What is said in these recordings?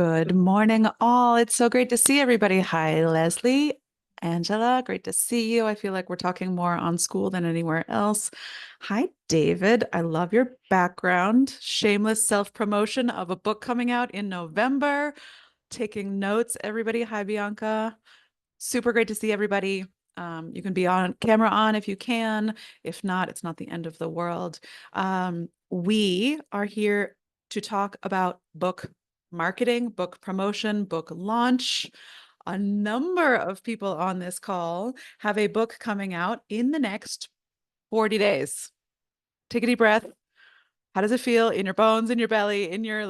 Good morning, all. It's so great to see everybody. Hi, Leslie, Angela. Great to see you. I feel like we're talking more on school than anywhere else. Hi, David. I love your background. Shameless self-promotion of a book coming out in November. Taking notes, everybody. Hi, Bianca. Super great to see everybody. You can be on camera on if you can. If not, it's not the end of the world. We are here to talk about book marketing, book promotion, book launch. A number of people on this call have a book coming out in the next 40 days. Take a deep breath. How does it feel in your bones, in your belly, in your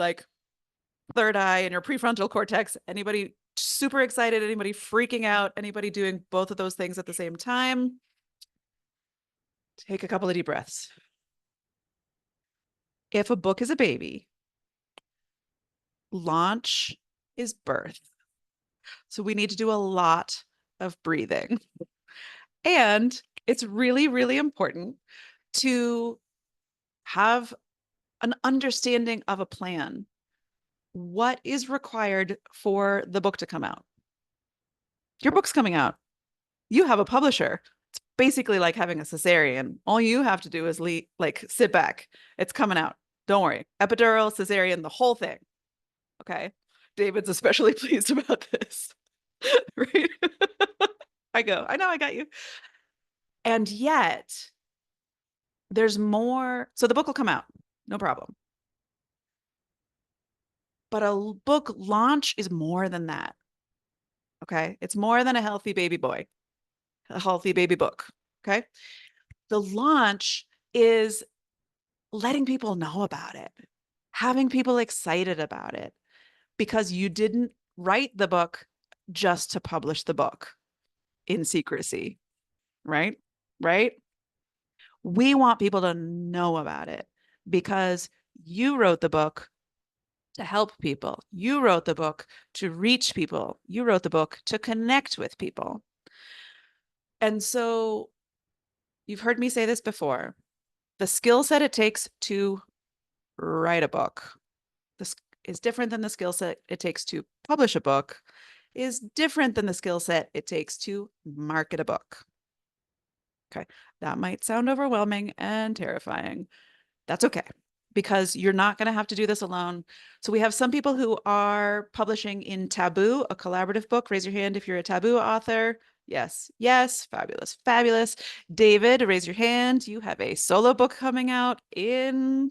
third eye, in your prefrontal cortex? Anybody super excited? Anybody freaking out? Anybody doing both of those things at the same time? Take a couple of deep breaths. If a book is a baby, launch is birth. So we need to do a lot of breathing. And it's really, really important to have an understanding of a plan. What is required for the book to come out? Your book's coming out. You have a publisher. It's basically like having a cesarean. All you have to do is sit back. It's coming out. Don't worry. Epidural, cesarean, the whole thing. Okay. David's especially pleased about this. Right? I go, I know I got you. And yet there's more. So the book will come out. No problem. But a book launch is more than that. Okay. It's more than a healthy baby boy, a healthy baby book. Okay. The launch is letting people know about it, having people excited about it, because you didn't write the book just to publish the book in secrecy, right? Right? We want people to know about it because you wrote the book to help people. You wrote the book to reach people. You wrote the book to connect with people. And so you've heard me say this before. The skill set it takes to write a book this is different than the skill set it takes to publish a book, is different than the skill set it takes to market a book. Okay, that might sound overwhelming and terrifying. That's okay, because you're not going to have to do this alone. So we have some people who are publishing in Taboo, a collaborative book. Raise your hand if you're a Taboo author. Yes, yes, fabulous, fabulous. David, raise your hand. You have a solo book coming out in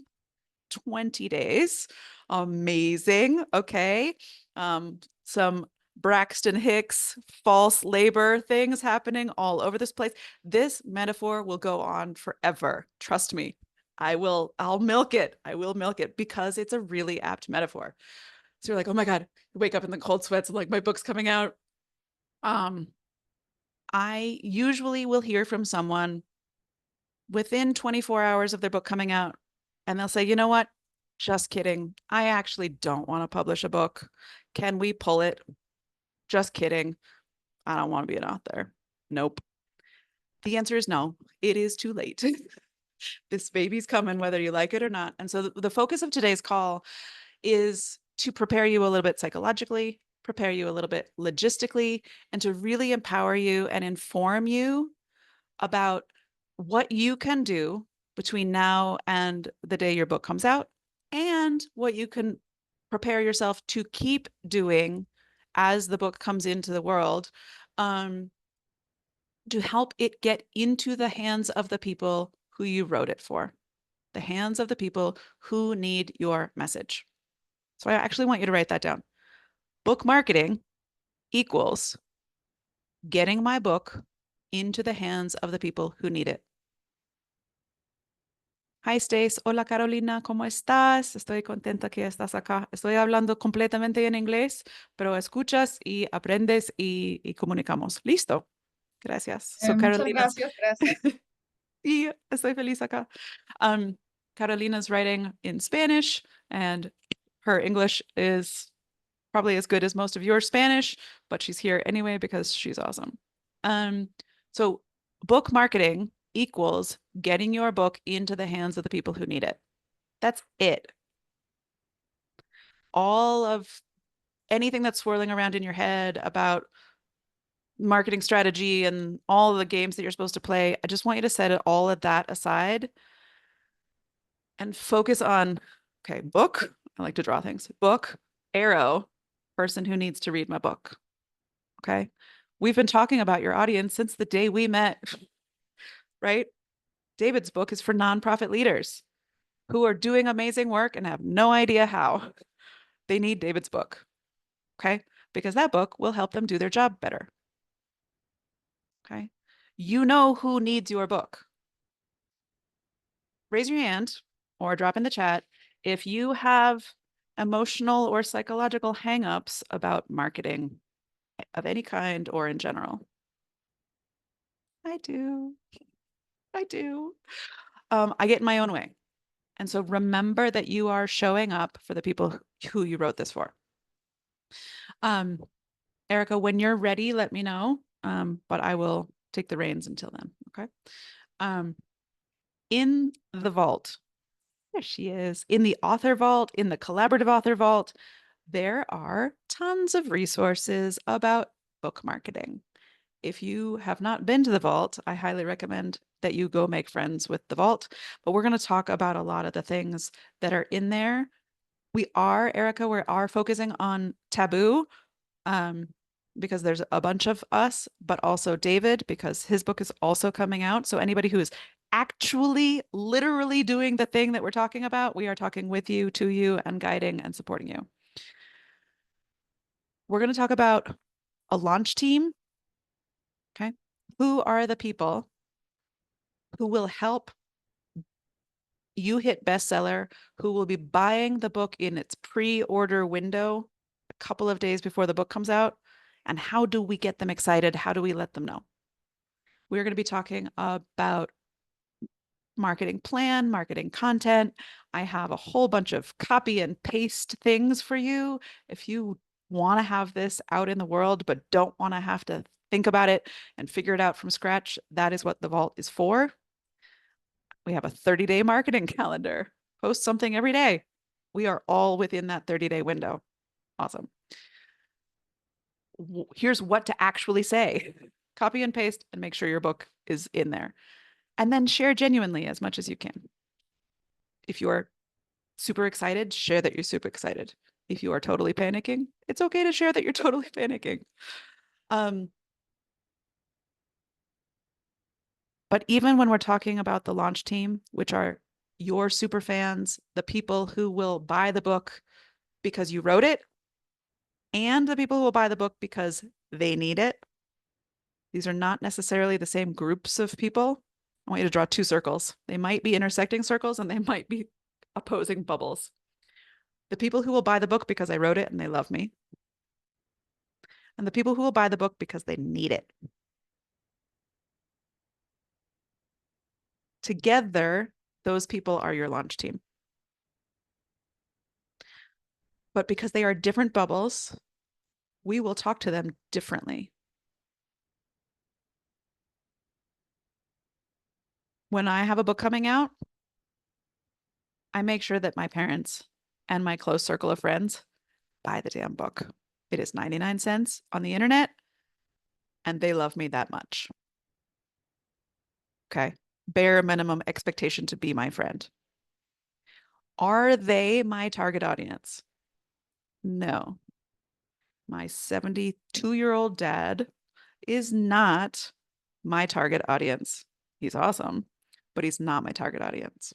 20 days. Amazing. Okay. Some Braxton Hicks false labor things happening all over this place. This metaphor will go on forever. Trust me. I'll milk it. I will milk it because it's a really apt metaphor. So you're like, oh my God, you wake up in the cold sweats, like my book's coming out. I usually will hear from someone within 24 hours of their book coming out, and they'll say, you know what? Just kidding. I actually don't want to publish a book. Can we pull it? Just kidding. I don't want to be an author. Nope. The answer is no. It is too late. This baby's coming, whether you like it or not. And so the focus of today's call is to prepare you a little bit psychologically, prepare you a little bit logistically, and to really empower you and inform you about what you can do between now and the day your book comes out, and what you can prepare yourself to keep doing as the book comes into the world, to help it get into the hands of the people who you wrote it for, the hands of the people who need your message. So I actually want you to write that down. Book marketing equals getting my book into the hands of the people who need it. Hi Stace, hola Carolina, ¿cómo estás? Estoy contenta que estás acá. Estoy hablando completamente en inglés, pero escuchas y aprendes y comunicamos. Listo. Gracias. So Muchas Carolina, gracias, gracias. y estoy feliz acá. Carolina's writing in Spanish, and her English is probably as good as most of your Spanish, but she's here anyway because she's awesome. So book marketing equals getting your book into the hands of the people who need it. That's it. All of anything that's swirling around in your head about marketing strategy and all the games that you're supposed to play, I just want you to set it all of that aside and focus on, okay, book. I like to draw things. Book, arrow, person who needs to read my book. Okay. We've been talking about your audience since the day we met, right? David's book is for nonprofit leaders who are doing amazing work and have no idea how. They need David's book. Okay. Because that book will help them do their job better. Okay. You know who needs your book. Raise your hand or drop in the chat if you have emotional or psychological hangups about marketing of any kind or in general. I do. I do. I get in my own way. And so remember that you are showing up for the people who you wrote this for. Erica, when you're ready, let me know. But I will take the reins until then. Okay. In the vault, there she is. In the author vault, in the collaborative author vault, there are tons of resources about book marketing. If you have not been to the vault, I highly recommend that you go make friends with the vault. But we're going to talk about a lot of the things that are in there. We are, Erica, we are focusing on taboo, because there's a bunch of us, but also David, because his book is also coming out. So anybody who is actually literally doing the thing that we're talking about, we are talking with you, to you, and guiding and supporting you. We're going to talk about a launch team. Okay. Who are the people who will help you hit bestseller, who will be buying the book in its pre-order window a couple of days before the book comes out? And how do we get them excited? How do we let them know? We're going to be talking about marketing plan, marketing content. I have a whole bunch of copy and paste things for you. If you want to have this out in the world, but don't want to have to think about it and figure it out from scratch, that is what the vault is for. We have a 30-day marketing calendar. Post something every day. We are all within that 30-day window. Awesome. Here's what to actually say. Copy and paste and make sure your book is in there. And then share genuinely as much as you can. If you're super excited, share that you're super excited. If you are totally panicking, it's okay to share that you're totally panicking. But even when we're talking about the launch team, which are your super fans, the people who will buy the book because you wrote it, and the people who will buy the book because they need it, these are not necessarily the same groups of people. I want you to draw two circles. They might be intersecting circles and they might be opposing bubbles. The people who will buy the book because I wrote it and they love me, and the people who will buy the book because they need it. Together, those people are your launch team. But because they are different bubbles, we will talk to them differently. When I have a book coming out, I make sure that my parents and my close circle of friends buy the damn book. It is 99 cents on the internet, and they love me that much. Okay. Bare minimum expectation to be my friend. Are they my target audience? No. My 72-year-old dad is not my target audience. He's awesome, but he's not my target audience.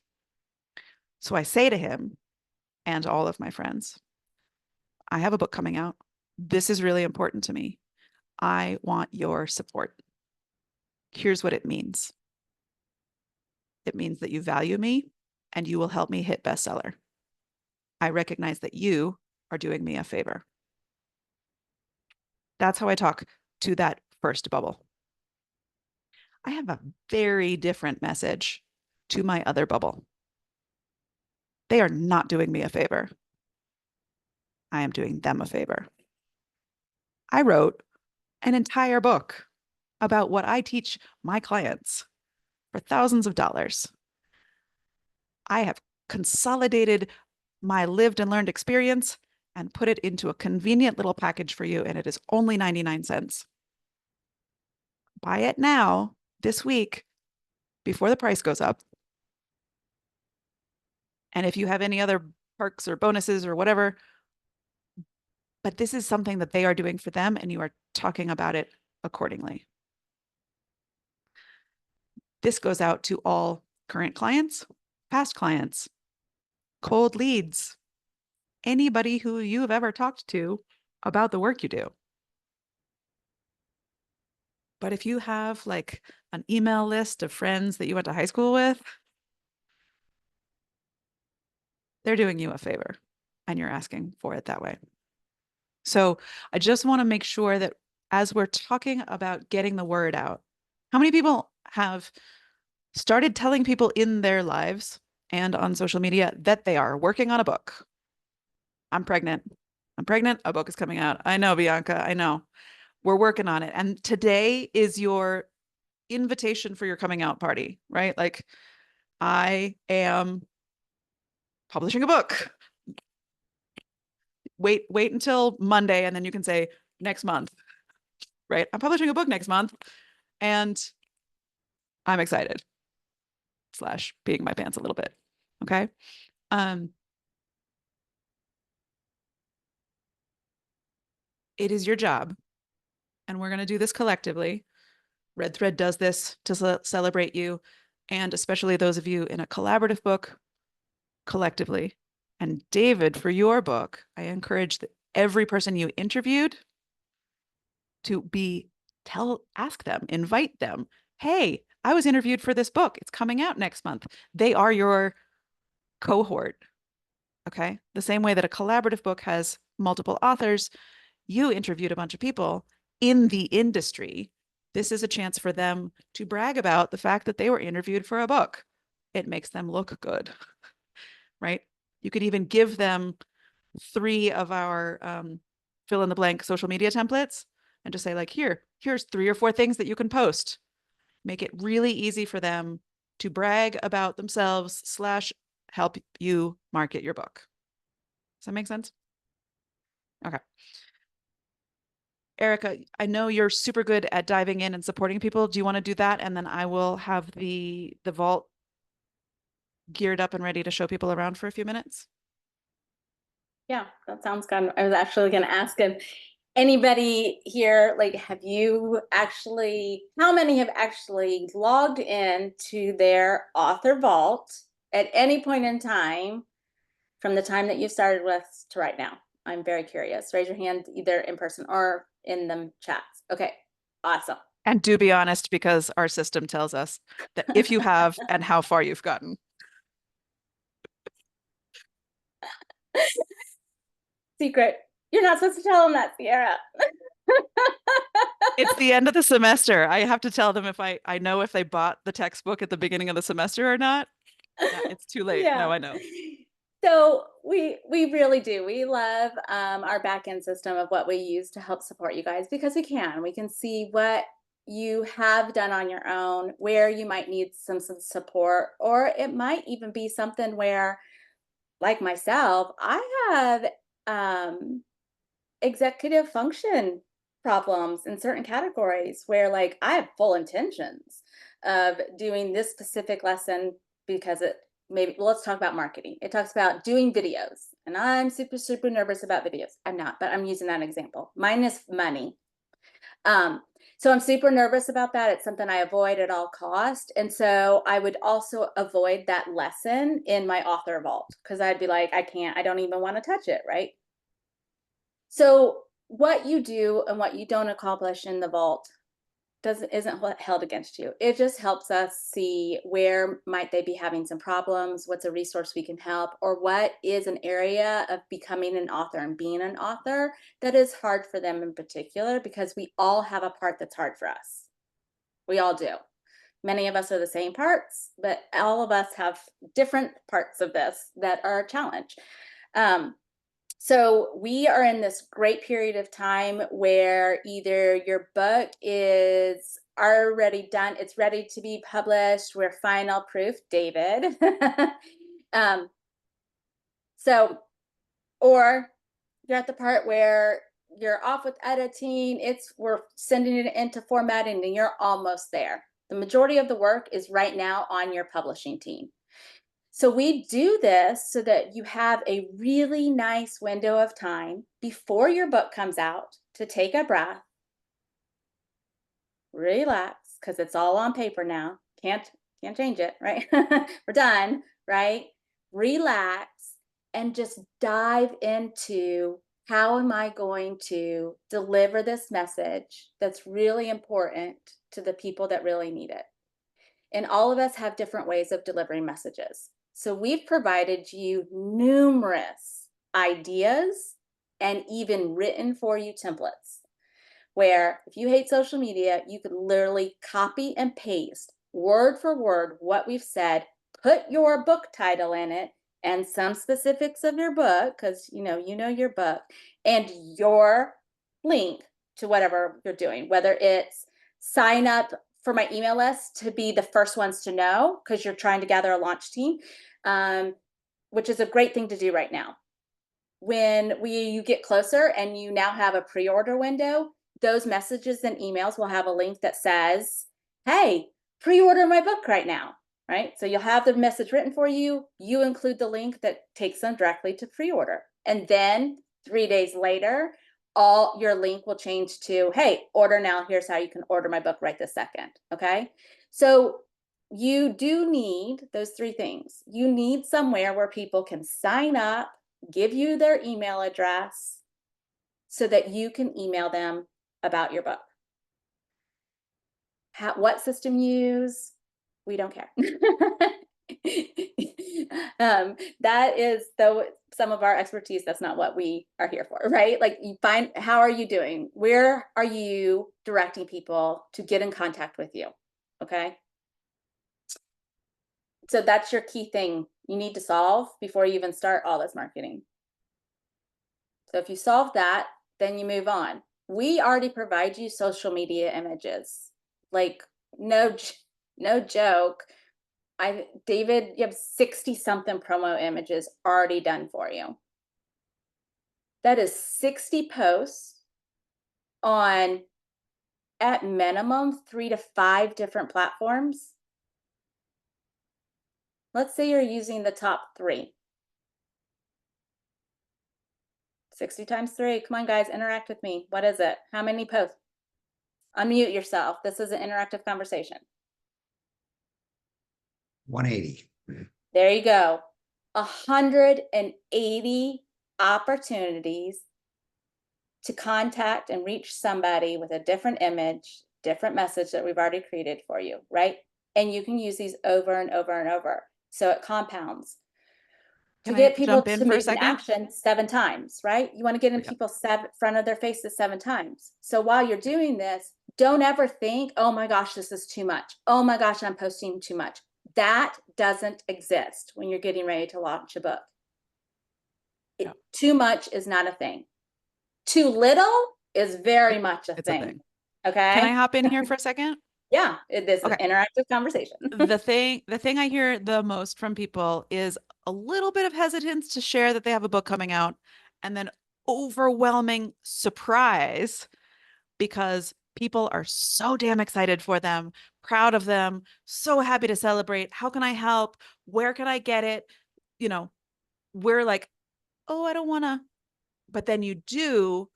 So I say to him and all of my friends, I have a book coming out. This is really important to me. I want your support. Here's what it means. It means that you value me and you will help me hit bestseller. I recognize that you are doing me a favor. That's how I talk to that first bubble. I have a very different message to my other bubble. They are not doing me a favor. I am doing them a favor. I wrote an entire book about what I teach my clients for thousands of dollars. I have consolidated my lived and learned experience and put it into a convenient little package for you, and it is only 99 cents. Buy it now, this week, before the price goes up. And if you have any other perks or bonuses or whatever, but this is something that they are doing for them, and you are talking about it accordingly. This goes out to all current clients, past clients, cold leads, anybody who you have ever talked to about the work you do. But if you have like an email list of friends that you went to high school with, they're doing you a favor and you're asking for it that way. So I just want to make sure that as we're talking about getting the word out, how many people have started telling people in their lives and on social media that they are working on a book? I'm pregnant. I'm pregnant. A book is coming out. I know, Bianca. I know. We're working on it. And today is your invitation for your coming out party, right? Like, I am publishing a book. Wait until Monday, and then you can say next month, right? I'm publishing a book next month, and I'm excited. Slash peeing my pants a little bit. Okay. It is your job, and we're going to do this collectively. Red Thread does this to celebrate you, and especially those of you in a collaborative book, collectively. And David, for your book, I encourage every person you interviewed to ask them, invite them. Hey, I was interviewed for this book. It's coming out next month. They are your cohort. Okay. The same way that a collaborative book has multiple authors, you interviewed a bunch of people in the industry. This is a chance for them to brag about the fact that they were interviewed for a book. It makes them look good, right? You could even give them 3 of our fill in the blank social media templates and just say like, here's 3 or 4 things that you can post. Make it really easy for them to brag about themselves / help you market your book. Does that make sense? Okay. Erica, I know you're super good at diving in and supporting people. Do you want to do that? And then I will have the vault geared up and ready to show people around for a few minutes. Yeah, that sounds good. I was actually going to ask if anybody here, like, how many have actually logged in to their author vault at any point in time from the time that you started with to right now? I'm very curious. Raise your hand either in person or in the chats. Okay, awesome. And do be honest, because our system tells us that if you have and how far you've gotten. Secret. You're not supposed to tell them that, Sierra. It's the end of the semester. I have to tell them if I know if they bought the textbook at the beginning of the semester or not. Yeah, it's too late. Yeah. No, I know. So we really do. We love our back end system of what we use to help support you guys, because we can see what you have done on your own, where you might need some support, or it might even be something where, like myself, I have executive function problems in certain categories where, like, I have full intentions of doing this specific lesson because maybe let's talk about marketing. It talks about doing videos, and I'm super nervous about videos. I'm not, but I'm using that example. Mine is money. So I'm super nervous about that. It's something I avoid at all cost. And so I would also avoid that lesson in my author vault, because I'd be like, I don't even want to touch it, right? So what you do and what you don't accomplish in the vault isn't held against you. It just helps us see where might they be having some problems, what's a resource we can help, or what is an area of becoming an author and being an author that is hard for them in particular, because we all have a part that's hard for us. We all do. Many of us are the same parts, but all of us have different parts of this that are a challenge. So we are in this great period of time where either your book is already done, it's ready to be published, we're final proof, David. um, so, or You're at the part where you're off with editing. We're sending it into formatting and you're almost there. The majority of the work is right now on your publishing team. So we do this so that you have a really nice window of time before your book comes out to take a breath, relax, because it's all on paper now. Can't change it, right? We're done, right? Relax and just dive into how am I going to deliver this message that's really important to the people that really need it. And all of us have different ways of delivering messages. So we've provided you numerous ideas and even written for you templates where if you hate social media, you could literally copy and paste word for word what we've said, put your book title in it and some specifics of your book, because you know your book, and your link to whatever you're doing, whether it's sign up for my email list to be the first ones to know because you're trying to gather a launch team, um, which is a great thing to do right now. When you get closer and you now have a pre-order window, those messages and emails will have a link that says, hey, pre-order my book right now, right? So you'll have the message written for you. You include the link that takes them directly to pre-order. And then 3 days later, all your link will change to, hey, order now. Here's how you can order my book right this second. Okay. So you do need those three things. You need somewhere where people can sign up, give you their email address so that you can email them about your book. What system you use, we don't care. That is though some of our expertise. That's not what we are here for, right? Like you find, how are you doing? Where are you directing people to get in contact with you? Okay. So that's your key thing you need to solve before you even start all this marketing. So if you solve that, then you move on. We already provide you social media images. Like no joke. David, you have 60 something promo images already done for you. That is 60 posts on at minimum 3 to 5 different platforms. Let's say you're using the top 3. 60 times 3. Come on, guys, interact with me. What is it? How many posts? Unmute yourself. This is an interactive conversation. 180. There you go. 180 opportunities to contact and reach somebody with a different image, different message that we've already created for you, right? And you can use these over and over and over. So it compounds. To Can I get people jump in to for a move in second? action 7 times, right? You want to get in Yeah. people's front of their faces 7 times. So while you're doing this, don't ever think, oh my gosh, this is too much. Oh my gosh, I'm posting too much. That doesn't exist when you're getting ready to launch a book. Yeah. Too much is not a thing. Too little is very much a It's a thing. thing. Okay. Can I hop in here for a second? Yeah, it is an Okay. interactive conversation. The thing I hear the most from people is a little bit of hesitance to share that they have a book coming out, and then overwhelming surprise because people are so damn excited for them, proud of them, so happy to celebrate. How can I help? Where can I get it? You know, we're like, oh, I don't want to. But then you do,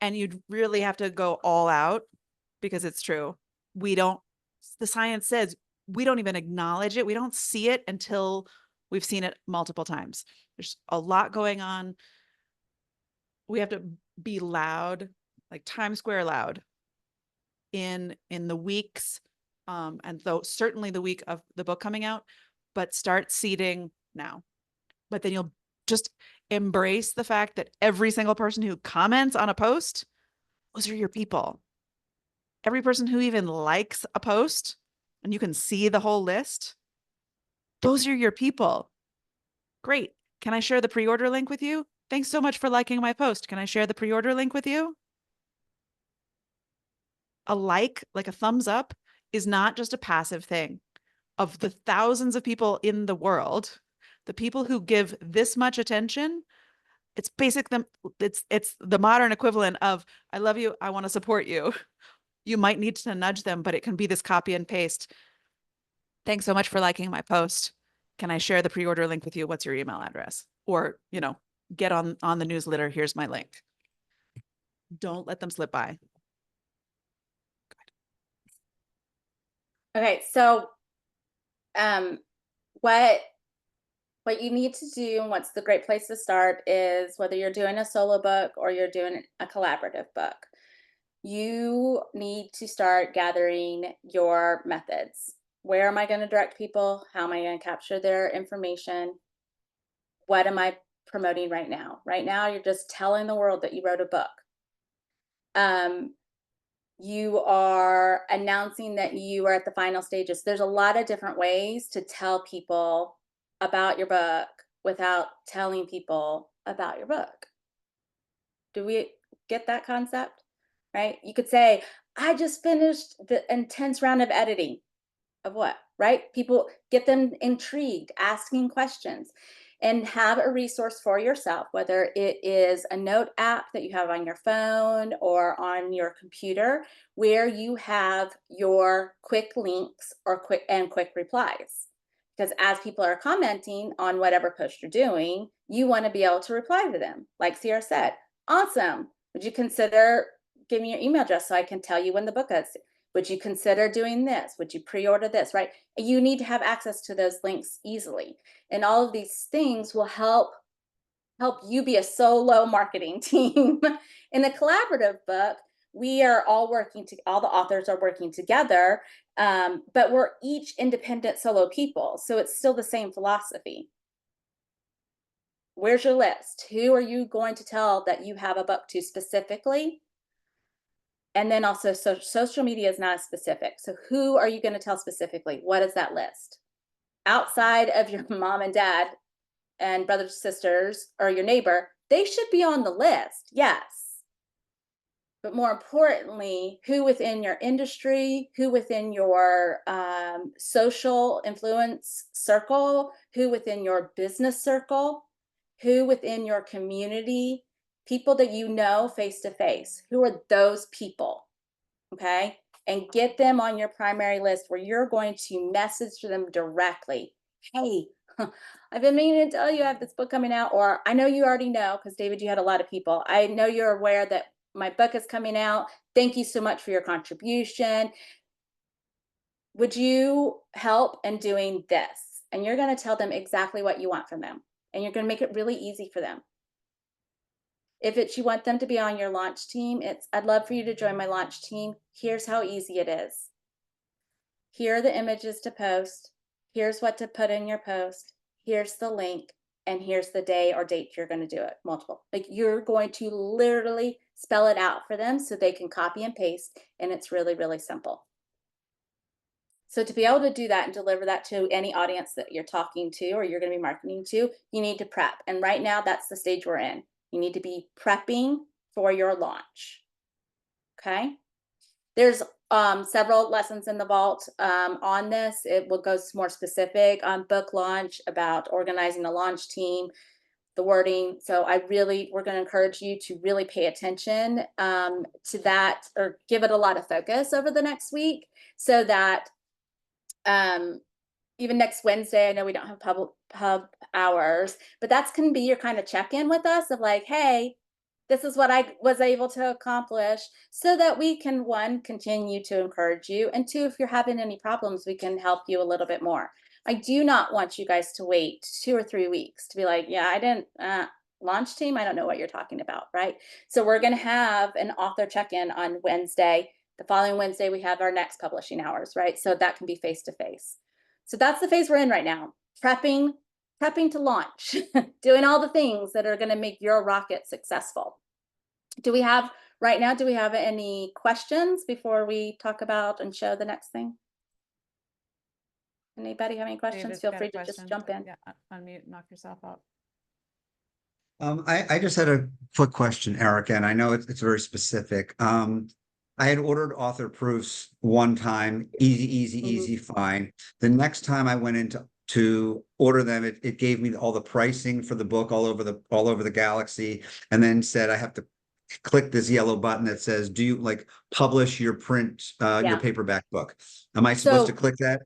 and you'd really have to go all out because it's true. We don't, the science says we don't even acknowledge it. We don't see it until we've seen it multiple times. There's a lot going on. We have to be loud, like Times Square loud in the weeks, and though certainly the week of the book coming out, but start seeding now. But then you'll just embrace the fact that every single person who comments on a post, those are your people. Every person who even likes a post, and you can see the whole list, those are your people. Great. Can I share the pre-order link with you? Thanks so much for liking my post. Can I share the pre-order link with you? A like a thumbs up, is not just a passive thing. Of the thousands of people in the world, the people who give this much attention, It's basic them it's the modern equivalent of I love you, I want to support you. You might need to nudge them, but it can be this copy and paste. Thanks so much for liking my post. Can I share the pre-order link with you? What's your email address? Or, get on the newsletter. Here's my link. Don't let them slip by. Okay, so um, what you need to do, and what's the great place to start, is whether you're doing a solo book or you're doing a collaborative book, you need to start gathering your methods. Where am I going to direct people? How am I going to capture their information? What am I promoting right now? Right now, you're just telling the world that you wrote a book. You are announcing that you are at the final stages. There's a lot of different ways to tell people about your book without telling people about your book. Do we get that concept? Right? You could say, I just finished the intense round of editing. Of what? Right? People, get them intrigued, asking questions, and have a resource for yourself, whether it is a note app that you have on your phone or on your computer, where you have your quick links or quick replies. Because as people are commenting on whatever post you're doing, you want to be able to reply to them. Like Sierra said, awesome. Would you consider giving me your email address so I can tell you when the book is? Would you consider doing this? Would you pre-order this, right? You need to have access to those links easily. And all of these things will help you be a solo marketing team. In the collaborative book, we are all all the authors are working together, but we're each independent solo people. So it's still the same philosophy. Where's your list? Who are you going to tell that you have a book to specifically? And then also, social media is not as specific. So who are you going to tell specifically? What is that list? Outside of your mom and dad and brothers, sisters, or your neighbor, they should be on the list, yes. But more importantly, who within your industry, who within your social influence circle, who within your business circle, who within your community, people that you know face to face, who are those people, okay? And get them on your primary list where you're going to message them directly. Hey, I've been meaning to tell you I have this book coming out, or I know you already know, because David, you had a lot of people. I know you're aware that my book is coming out. Thank you so much for your contribution. Would you help in doing this? And you're going to tell them exactly what you want from them. And you're going to make it really easy for them. If it's you want them to be on your launch team, it's I'd love for you to join my launch team. Here's how easy it is. Here are the images to post. Here's what to put in your post. Here's the link. And here's the day or date you're going to do it. Multiple. Like, you're going to literally spell it out for them so they can copy and paste. And it's really, really simple. So to be able to do that and deliver that to any audience that you're talking to or you're going to be marketing to, you need to prep. And right now, that's the stage we're in. You need to be prepping for your launch. Okay. There's several lessons in the vault on this. It will go more specific on book launch, about organizing a launch team, the wording. So we're going to encourage you to really pay attention to that, or give it a lot of focus over the next week, so that even next Wednesday, I know we don't have pub hours, but that's going to be your kind of check-in with us of like, hey, this is what I was able to accomplish, so that we can, one, continue to encourage you, and two, if you're having any problems, we can help you a little bit more. I do not want you guys to wait 2 or 3 weeks to be like, yeah, I didn't launch team, I don't know what you're talking about, right? So we're going to have an author check-in on Wednesday. The following Wednesday, we have our next publishing hours, right? So that can be face-to-face. So that's the phase we're in right now. Prepping to launch, doing all the things that are going to make your rocket successful. Do we have any questions before we talk about and show the next thing? Anybody have any questions? David's Feel got a free to just question. jump in. Yeah, unmute, knock yourself out. I just had a quick question, Erica, and I know it's very specific. I had ordered author proofs one time, easy, Mhm. fine. The next time I went in to order them. It gave me all the pricing for the book all over the galaxy, and then said I have to click this yellow button that says, do you like publish your your Yeah. paperback book? Am I supposed to So click that?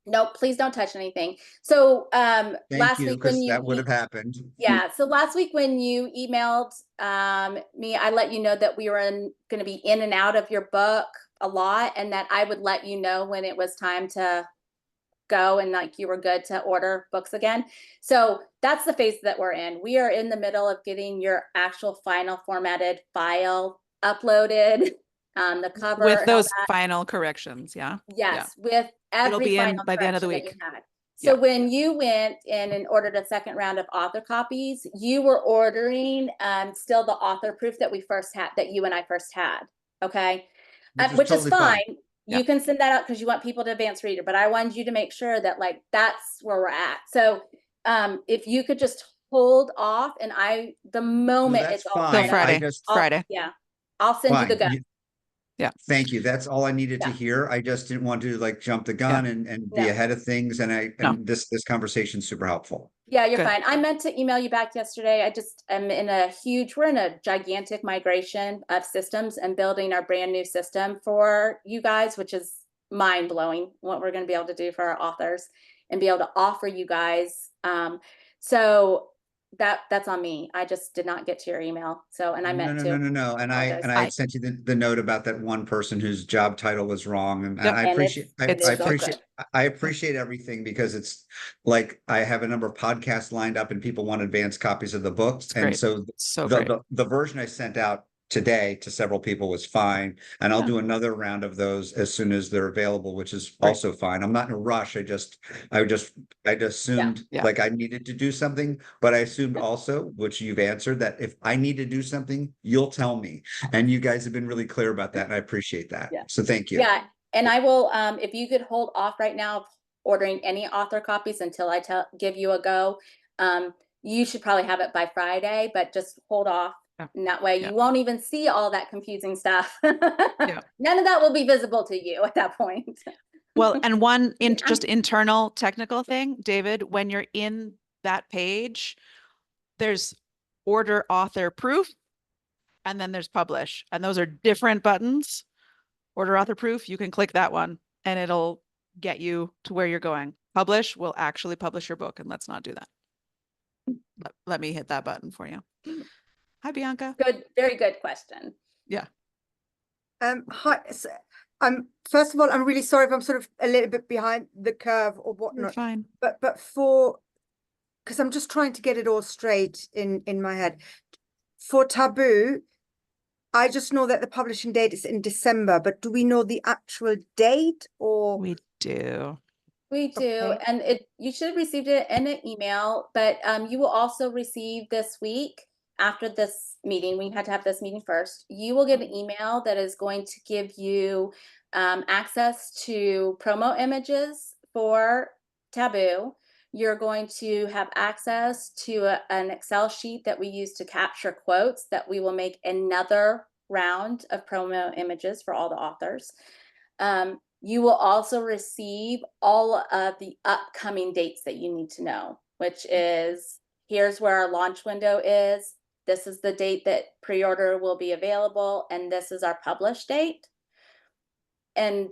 no, please don't touch anything. So Thank last you, week when because that would have happened. yeah, so last week when you emailed me, I let you know that we were going to be in and out of your book a lot, and that I would let you know when it was time to go and like you were good to order books again. So that's the phase that we're in. We are in the middle of getting your actual final formatted file uploaded, the cover With and all those that. final corrections. Yeah. Yes, with It'll every be in final by the end of the correction that you week. had. So Yeah. when you went in and ordered a second round of author copies, you were ordering still the author proof that we first had, that you and I first had. Okay. Which was Which is totally fine. fine. Yeah. You can send that out because you want people to advance reader, but I wanted you to make sure that like that's where we're at. So if you could just hold off, and the No, moment that's it's all Till fine. final, Friday. Friday. yeah, I'll send you the go. Fine. Yeah. Thank you. That's all I needed to Yeah. hear. I just didn't want to like jump the gun and be No. ahead of things. And No. this conversation is super helpful. Yeah, you're Good. fine. I meant to email you back yesterday. I just am we're in a gigantic migration of systems and building our brand new system for you guys, which is mind blowing what we're going to be able to do for our authors and be able to offer you guys. So that's on me. I just did not get to your email. So, and I meant to. No. And I Apologize. had sent you the note about that one person whose job title was wrong. And Yep. I And appreciate it I is fixed. appreciate I appreciate everything, because it's like I have a number of podcasts lined up and people want advanced copies of the books. It's And great. so So great. the version I sent out today to several people was fine. And I'll Yeah. do another round of those as soon as they're available, which is Great. also fine. I'm not in a rush. I assumed Yeah. like I needed to do something, but I assumed also, which you've answered, that if I need to do something, you'll tell me. And you guys have been really clear about that, and I appreciate that. Yeah. So thank you. Yeah. And I will, if you could hold off right now of ordering any author copies until I give you a go. You should probably have it by Friday, but just hold off. Yeah. And that way Yeah. you won't even see all that confusing stuff. Yeah. None of that will be visible to you at that point. Well, and just internal technical thing, David, when you're in that page, there's order author proof, and then there's publish, and those are different buttons. Order author proof, you can click that one and it'll get you to where you're going. Publish will actually publish your book, and let's not do that. Let me hit that button for you. Hi, Bianca. Good, very good question. Yeah. Hi. First of all, I'm really sorry if I'm sort of a little bit behind the curve or You're whatnot. fine. But because I'm just trying to get it all straight in my head. For Taboo, I just know that the publishing date is in December, but do we know the actual date or? We do. We do, Okay. and you should have received it in an email, but you will also receive this week after this meeting. We had to have this meeting first. You will get an email that is going to give you access to promo images for Taboo. You're going to have access to an Excel sheet that we use to capture quotes that we will make another round of promo images for all the authors. You will also receive all of the upcoming dates that you need to know, which is here's where our launch window is. This is the date that pre-order will be available, and this is our publish date. And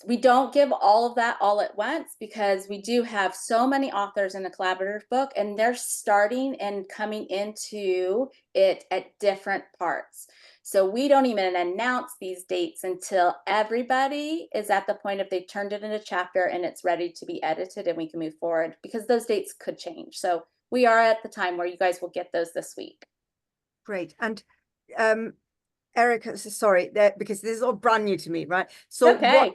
we don't give all of that all at once because we do have so many authors in a collaborative book, and they're starting and coming into it at different parts. So we don't even announce these dates until everybody is at the point if they've turned it into a chapter and it's ready to be edited and we can move forward, because those dates could change. So we are at the time where you guys will get those this week. Great. And Erica, sorry, because this is all brand new to me, right? So okay.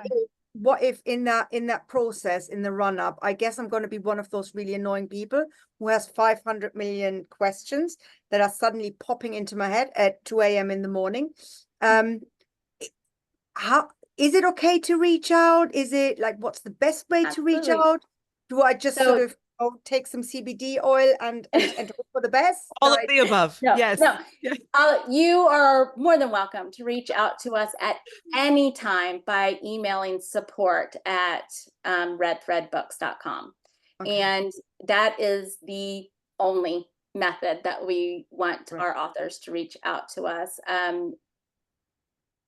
What if in that process, in the run up, I guess I'm going to be one of those really annoying people who has 500 million questions that are suddenly popping into my head at 2 a.m. in the morning. How is it okay to reach out? Is it like, what's the best way to reach out? Do I just sort of take some CBD oil and hope for the best? All of the above. No, Yes. No. You are more than welcome to reach out to us at any time by emailing support@redthreadbooks.com. Okay. And that is the only method that we want Right. our authors to reach out to us,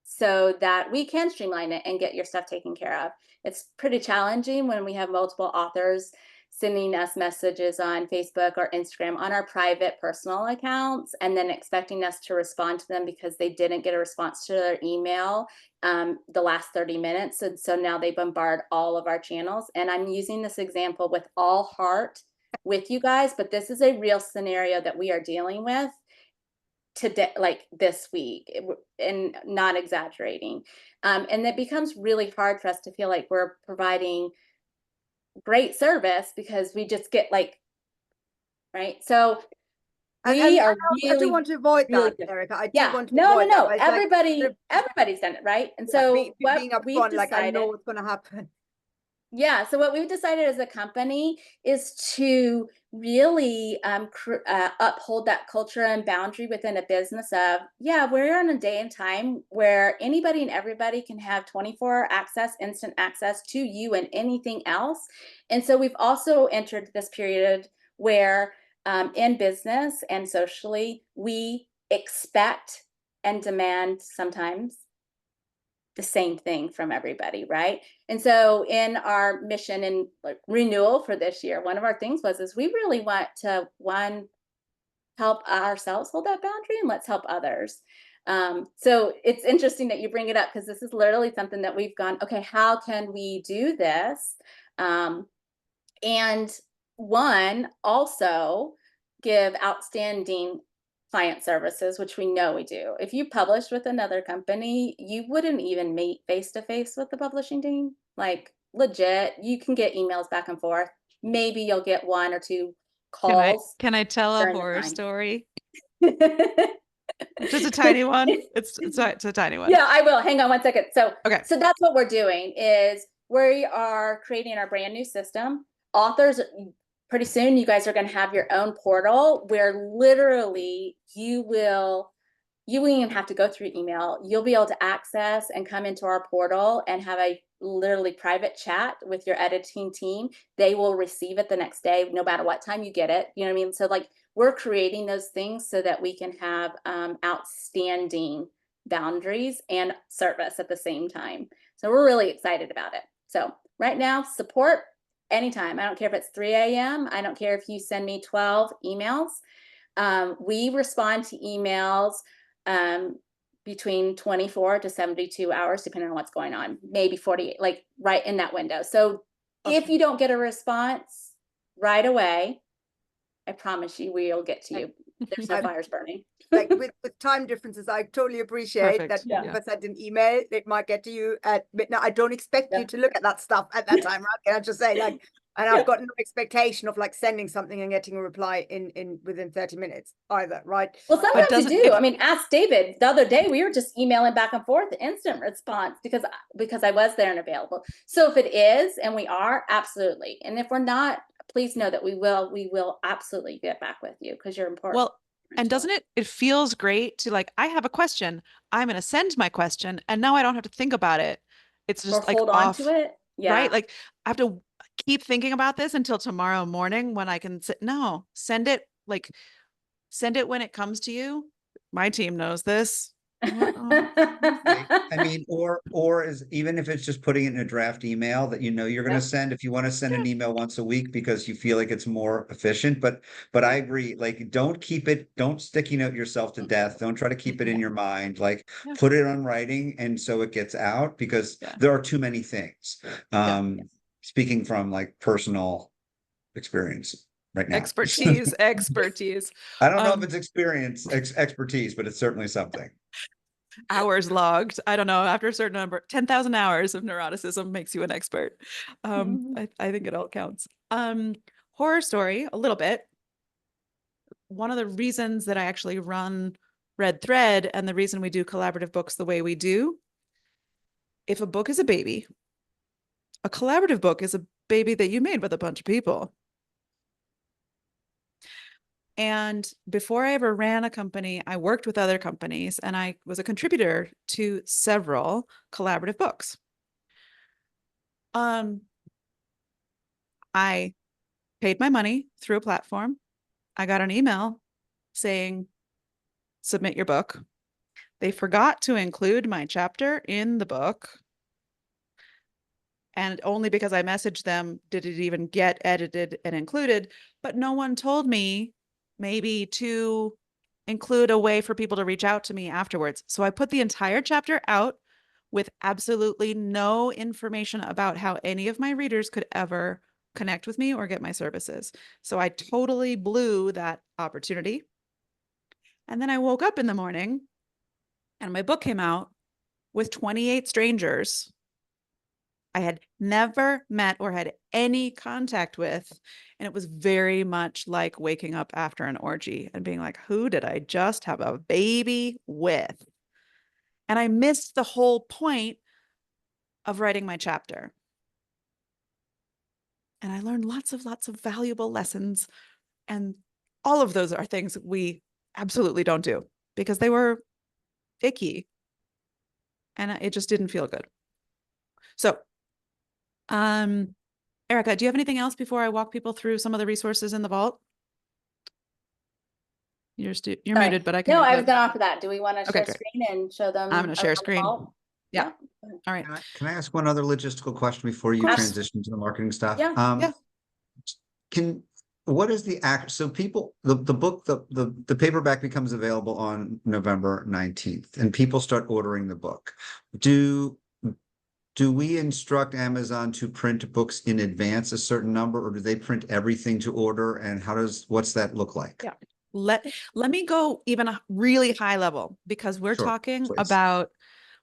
so that we can streamline it and get your stuff taken care of. It's pretty challenging when we have multiple authors sending us messages on Facebook or Instagram on our private personal accounts, and then expecting us to respond to them because they didn't get a response to their email the last 30 minutes. And so now they bombard all of our channels. And I'm using this example with all heart with you guys, but this is a real scenario that we are dealing with today, like this week, and not exaggerating. And it becomes really hard for us to feel like we're providing great service because we just get like, right. So we are I do really, want to avoid really that, good. Erica. I do Yeah, want to no, avoid that. But it's like, everybody's done it, right? And yeah, so what being we've upfront, like I decided, know what's going to happen. yeah, so what we've decided as a company is to really uphold that culture and boundary within a business of, yeah, we're in a day and time where anybody and everybody can have 24 access, instant access to you and anything else. And so we've also entered this period where in business and socially, we expect and demand sometimes the same thing from everybody, right? And so in our mission and like renewal for this year, one of our things was is we really want to help ourselves hold that boundary, and let's help others. So it's interesting that you bring it up because this is literally something that we've gone, okay, how can we do this? And one, also give outstanding client services, which we know we do. If you published with another company, you wouldn't even meet face to face with the publishing team. Like legit, you can get emails back and forth. Maybe you'll get one or two calls Can I tell a during the horror time. story? Just a tiny one. It's a tiny one. Yeah, I will. Hang on one second. So, Okay. so that's what we're doing is we are creating our brand new system. Authors, pretty soon, you guys are going to have your own portal where literally you won't even have to go through email. You'll be able to access and come into our portal and have a literally private chat with your editing team. They will receive it the next day, no matter what time you get it. You know what I mean? So like we're creating those things so that we can have outstanding boundaries and service at the same time. So we're really excited about it. So right now, support anytime. I don't care if it's 3 a.m. I don't care if you send me 12 emails. We respond to emails between 24 to 72 hours, depending on what's going on, maybe 48, like right in that window. So if you don't get a response right away, I promise you we'll get to you. There's no fires burning. Like with time differences, I totally appreciate Perfect. that Yeah. if I send an email, it might get to you at midnight. I don't expect you to look at that stuff at that time, right? Can I just say, like, and I've got no expectation of like sending something and getting a reply in within 30 minutes either, right? Well, sometimes you doesn't- do. I mean, ask David the other day. We were just emailing back and forth, instant response because I was there and available. So if it is, and we are, absolutely. And if we're not, please know that we will absolutely get back with you because you're important. Well, and doesn't it feels great to like, I have a question, I'm going to send my question, and now I don't have to think about it. It's or just like hold on to it. Yeah. right? Like I have to keep thinking about this until tomorrow morning when I can sit. No, send it when it comes to you. My team knows this. I mean, or is even if it's just putting it in a draft email that you know you're going to send, if you want to send an email once a week because you feel like it's more efficient. But I agree, like don't sticky note yourself to death. Don't try to keep it in your mind. Like put it on writing, and so it gets out because there are too many things. Speaking from like personal experience right now. Expertise. I don't know if it's expertise, but it's certainly something. Hours logged. I don't know. After a certain number, 10,000 hours of neuroticism makes you an expert. I think it all counts. Horror story, a little bit. One of the reasons that I actually run Red Thread and the reason we do collaborative books the way we do, if a book is a baby, a collaborative book is a baby that you made with a bunch of people. And before I ever ran a company, I worked with other companies and I was a contributor to several collaborative books. I paid my money through a platform. I got an email saying, submit your book. They forgot to include my chapter in the book. And only because I messaged them did it even get edited and included. But no one told me maybe to include a way for people to reach out to me afterwards. So I put the entire chapter out with absolutely no information about how any of my readers could ever connect with me or get my services. So I totally blew that opportunity. And then I woke up in the morning and my book came out with 28 strangers I had never met or had any contact with. And it was very much like waking up after an orgy and being like, who did I just have a baby with? And I missed the whole point of writing my chapter. And I learned lots of valuable lessons. And all of those are things we absolutely don't do because they were icky. And it just didn't feel good. So, Erica, do you have anything else before I walk people through some of the resources in the vault? You're Sorry. muted, but I can. No, I was going off of that. Do we want to Okay, share great. screen and show them? I'm going to share around the screen. vault? Yeah. All right. Can I ask one other logistical question before you course. transition to the marketing stuff? Yeah. Yeah. What is the act? So people, the book, the paperback becomes available on November 19th and people start ordering the book. Do we instruct Amazon to print books in advance a certain number, or do they print everything to order? And what's that look like? Yeah. Let me go even a really high level because we're Sure, talking please. about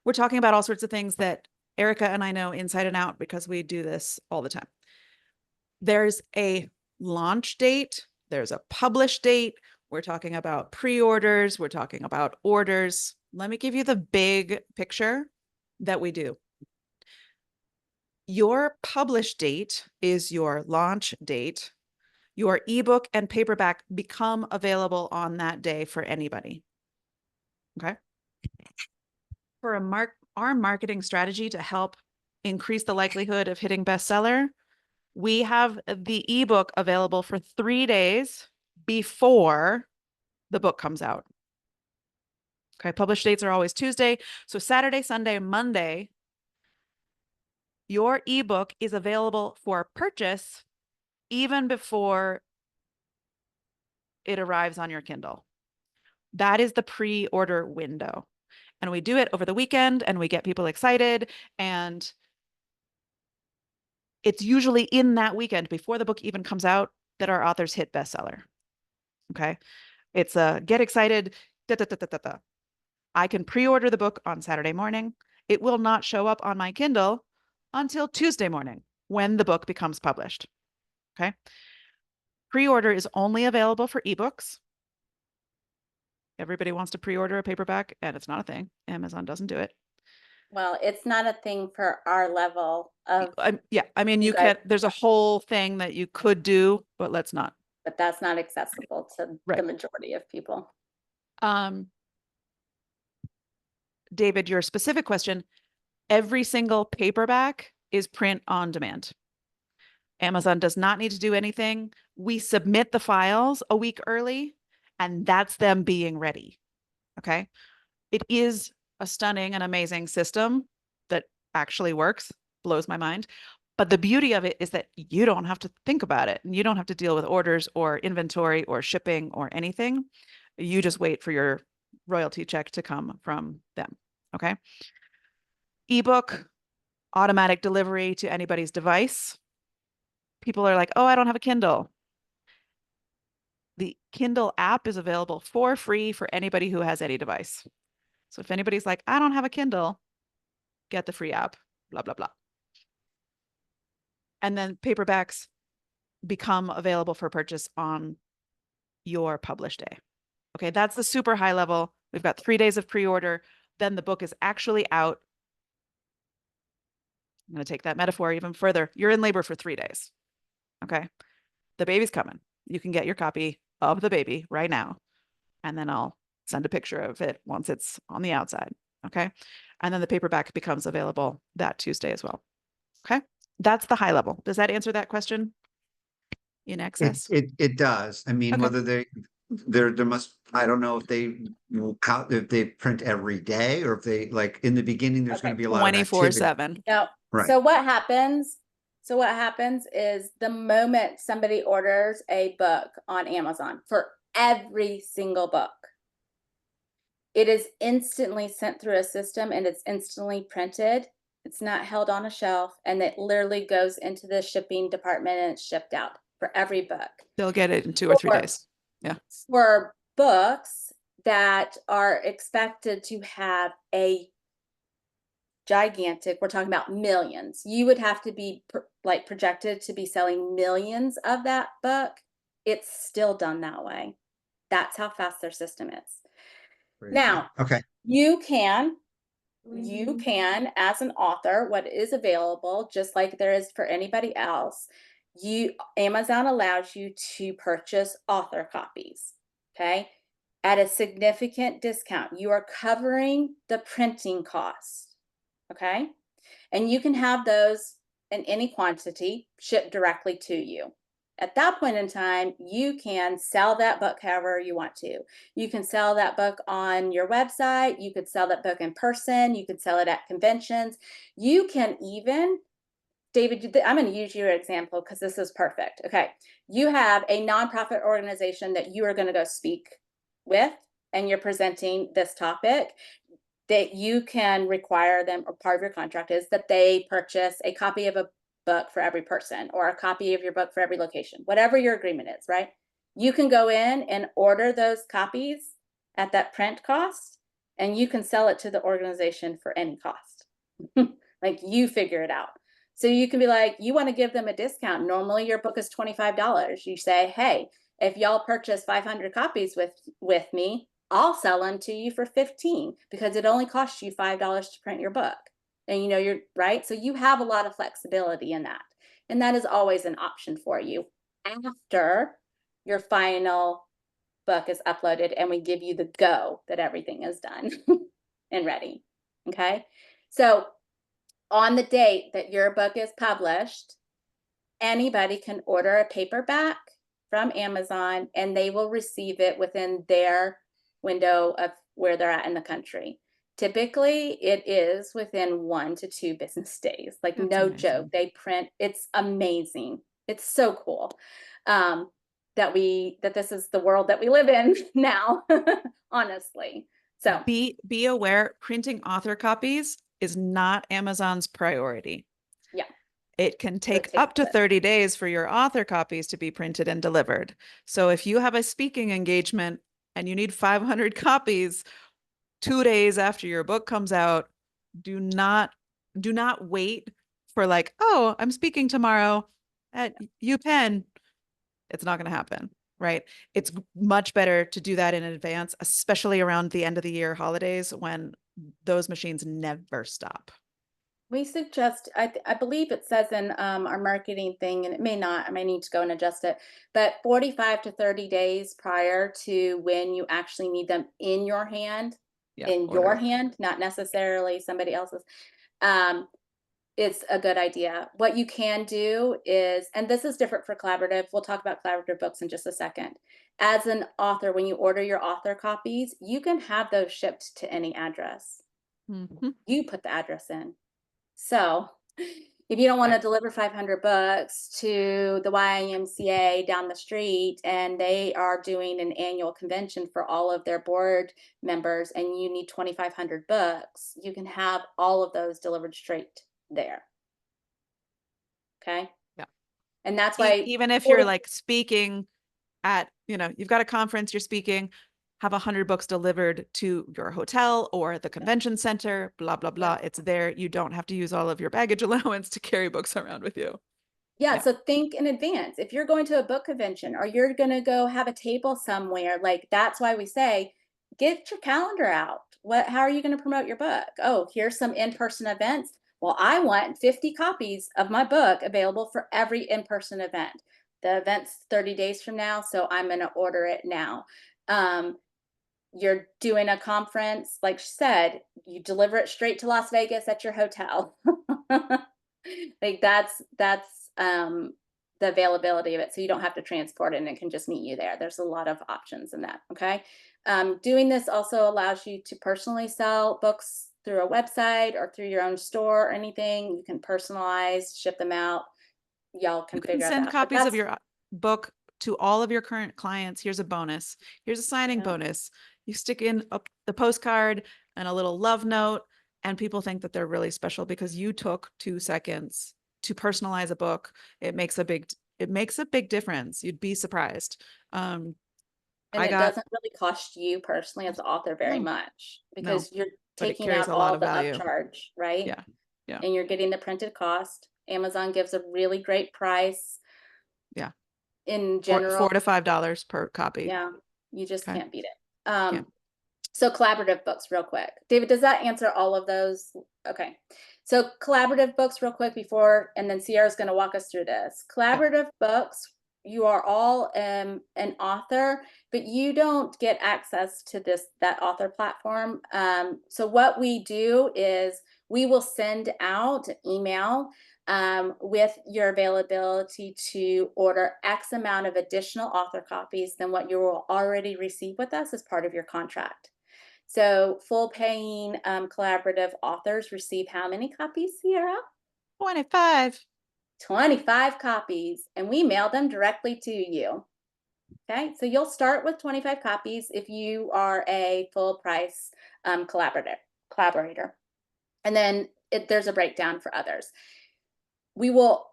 all sorts of things that Erica and I know inside and out because we do this all the time. There's a launch date, there's a publish date. We're talking about pre-orders, we're talking about orders. Let me give you the big picture that we do. Your publish date is your launch date. Your ebook and paperback become available on that day for anybody. Okay. For our marketing strategy to help increase the likelihood of hitting bestseller, we have the ebook available for 3 days before the book comes out. Okay. Publish dates are always Tuesday. So Saturday, Sunday, Monday, your ebook is available for purchase even before it arrives on your Kindle. That is the pre-order window. And we do it over the weekend and we get people excited. And it's usually in that weekend before the book even comes out that our authors hit bestseller. Okay. It's a get excited. Da, da, da, da, da, da. I can pre-order the book on Saturday morning. It will not show up on my Kindle until Tuesday morning when the book becomes published. Okay. Pre-order is only available for ebooks. Everybody wants to pre-order a paperback and it's not a thing. Amazon doesn't do it. Well, it's not a thing for our level of, yeah, I mean, there's a whole thing that you could do, but let's not. But that's not accessible to the majority of people. David, your specific question, every single paperback is print on demand. Amazon does not need to do anything. We submit the files a week early, and that's them being ready. Okay. It is a stunning and amazing system that actually works, blows my mind. But the beauty of it is that you don't have to think about it and you don't have to deal with orders or inventory or shipping or anything. You just wait for your royalty check to come from them. Okay. Ebook, automatic delivery to anybody's device. People are like, oh, I don't have a Kindle. The Kindle app is available for free for anybody who has any device. So if anybody's like, I don't have a Kindle, get the free app, blah, blah, blah. And then paperbacks become available for purchase on your publish day. Okay, that's the super high level. We've got 3 days of pre-order. Then the book is actually out. I'm going to take that metaphor even further. You're in labor for 3 days. Okay, the baby's coming. You can get your copy of the baby right now. And then I'll send a picture of it once it's on the outside. Okay, and then the paperback becomes available that Tuesday as well. Okay, that's the high level. Does that answer that question? in It, excess? it does. I mean, Okay. whether there must, I don't know if they will count, if they print every day or if they, like, in the beginning, there's going to Okay. be a lot of activity. 24/7. Now, Right. so what happens? So what happens is the moment somebody orders a book on Amazon for every single book, it is instantly sent through a system and it's instantly printed. It's not held on a shelf, and it literally goes into the shipping department and it's shipped out for every book. They'll get it in 2 or 3 For- days. Yeah. For books that are expected to have a gigantic, we're talking about millions, you would have to be like projected to be selling millions of that book. It's still done that way. That's how fast their system is. Now, Okay. you can, as an author, what is available, just like there is for anybody else, Amazon allows you to purchase author copies, okay, at a significant discount. You are covering the printing cost, okay, and you can have those in any quantity shipped directly to you. At that point in time, you can sell that book however you want to. You can sell that book on your website. You could sell that book in person. You could sell it at conventions. You can even, David, I'm going to use your example because this is perfect. Okay. You have a nonprofit organization that you are going to go speak with, and you're presenting this topic. That you can require them, or part of your contract is that they purchase a copy of a book for every person, or a copy of your book for every location, whatever your agreement is, right? You can go in and order those copies at that print cost, and you can sell it to the organization for any cost. Like, you figure it out. So you can be like, you want to give them a discount. Normally your book is $25. You say, hey, if y'all purchase 500 copies with me, I'll sell them to you for 15 because it only costs you $5 to print your book. And you're right. So you have a lot of flexibility in that. And that is always an option for you after your final book is uploaded and we give you the go that everything is done and ready. Okay. So on the date that your book is published, anybody can order a paperback from Amazon and they will receive it within their window of where they're at in the country. Typically, it is within 1 to 2 business days. Like, That's no amazing. joke. They print. It's amazing. It's so cool that this is the world that we live in now, honestly. So Be aware, printing author copies is not Amazon's priority. yeah. It can take take up to it. 30 days for your author copies to be printed and delivered. So if you have a speaking engagement and you need 500 copies 2 days after your book comes out, do not wait for like, oh, I'm speaking tomorrow at UPenn. It's not going to happen, right? It's much better to do that in advance, especially around the end of the year holidays when those machines never stop. We suggest, I believe it says in our marketing thing, and it may not, I may need to go and adjust it, but 45 to 30 days prior to when you actually need them in your hand, not necessarily somebody else's, it's a good idea. What you can do is, and this is different for collaborative, we'll talk about collaborative books in just a second. As an author, when you order your author copies, you can have those shipped to any address. Mm-hmm. You put the address in. So if you don't want to deliver 500 books to the YMCA down the street and they are doing an annual convention for all of their board members and you need 2,500 books, you can have all of those delivered straight there. Okay. Yeah. And that's why even if you're like speaking at, you've got a conference, you're speaking, have 100 books delivered to your hotel or the convention center, blah, blah, blah. It's there. You don't have to use all of your baggage allowance to carry books around with you. Yeah, so think in advance. If you're going to a book convention or you're going to go have a table somewhere, like, that's why we say, get your calendar out. How are you going to promote your book? Oh, here's some in-person events. Well, I want 50 copies of my book available for every in-person event. The event's 30 days from now, so I'm going to order it now. You're doing a conference, like she said, you deliver it straight to Las Vegas at your hotel. Like, that's the availability of it, so you don't have to transport it and it can just meet you there. There's a lot of options in that. Okay. Doing this also allows you to personally sell books through a website or through your own store or anything. You can personalize, ship them out. Y'all can You can figure send that out. But copies of your book to all of your current clients. Here's a bonus. Here's a signing Yeah. bonus. You stick in the postcard and a little love note, and people think that they're really special because you took 2 seconds to personalize a book. It makes a big difference. You'd be surprised. and I it got doesn't really cost you personally as the author very no, much no, because you're but it taking carries out a lot all of the value. upcharge, right? Yeah. Yeah. And you're getting the printed cost. Amazon gives a really great price. Yeah. In $4 general, to $5 per copy. yeah, you just Okay. can't beat it. Can't. So collaborative books, real quick. David, does that answer all of those? Okay. So collaborative books, real quick, before, and then Sierra's going to walk us through this. Collaborative books, you are all an author, but you don't get access to that author platform. So what we do is we will send out an email with your availability to order X amount of additional author copies than what you will already receive with us as part of your contract. So full paying collaborative authors receive how many copies, Sierra? 25. 25 copies, and we mail them directly to you. Okay, so you'll start with 25 copies if you are a full price collaborator. And then there's a breakdown for others. We will,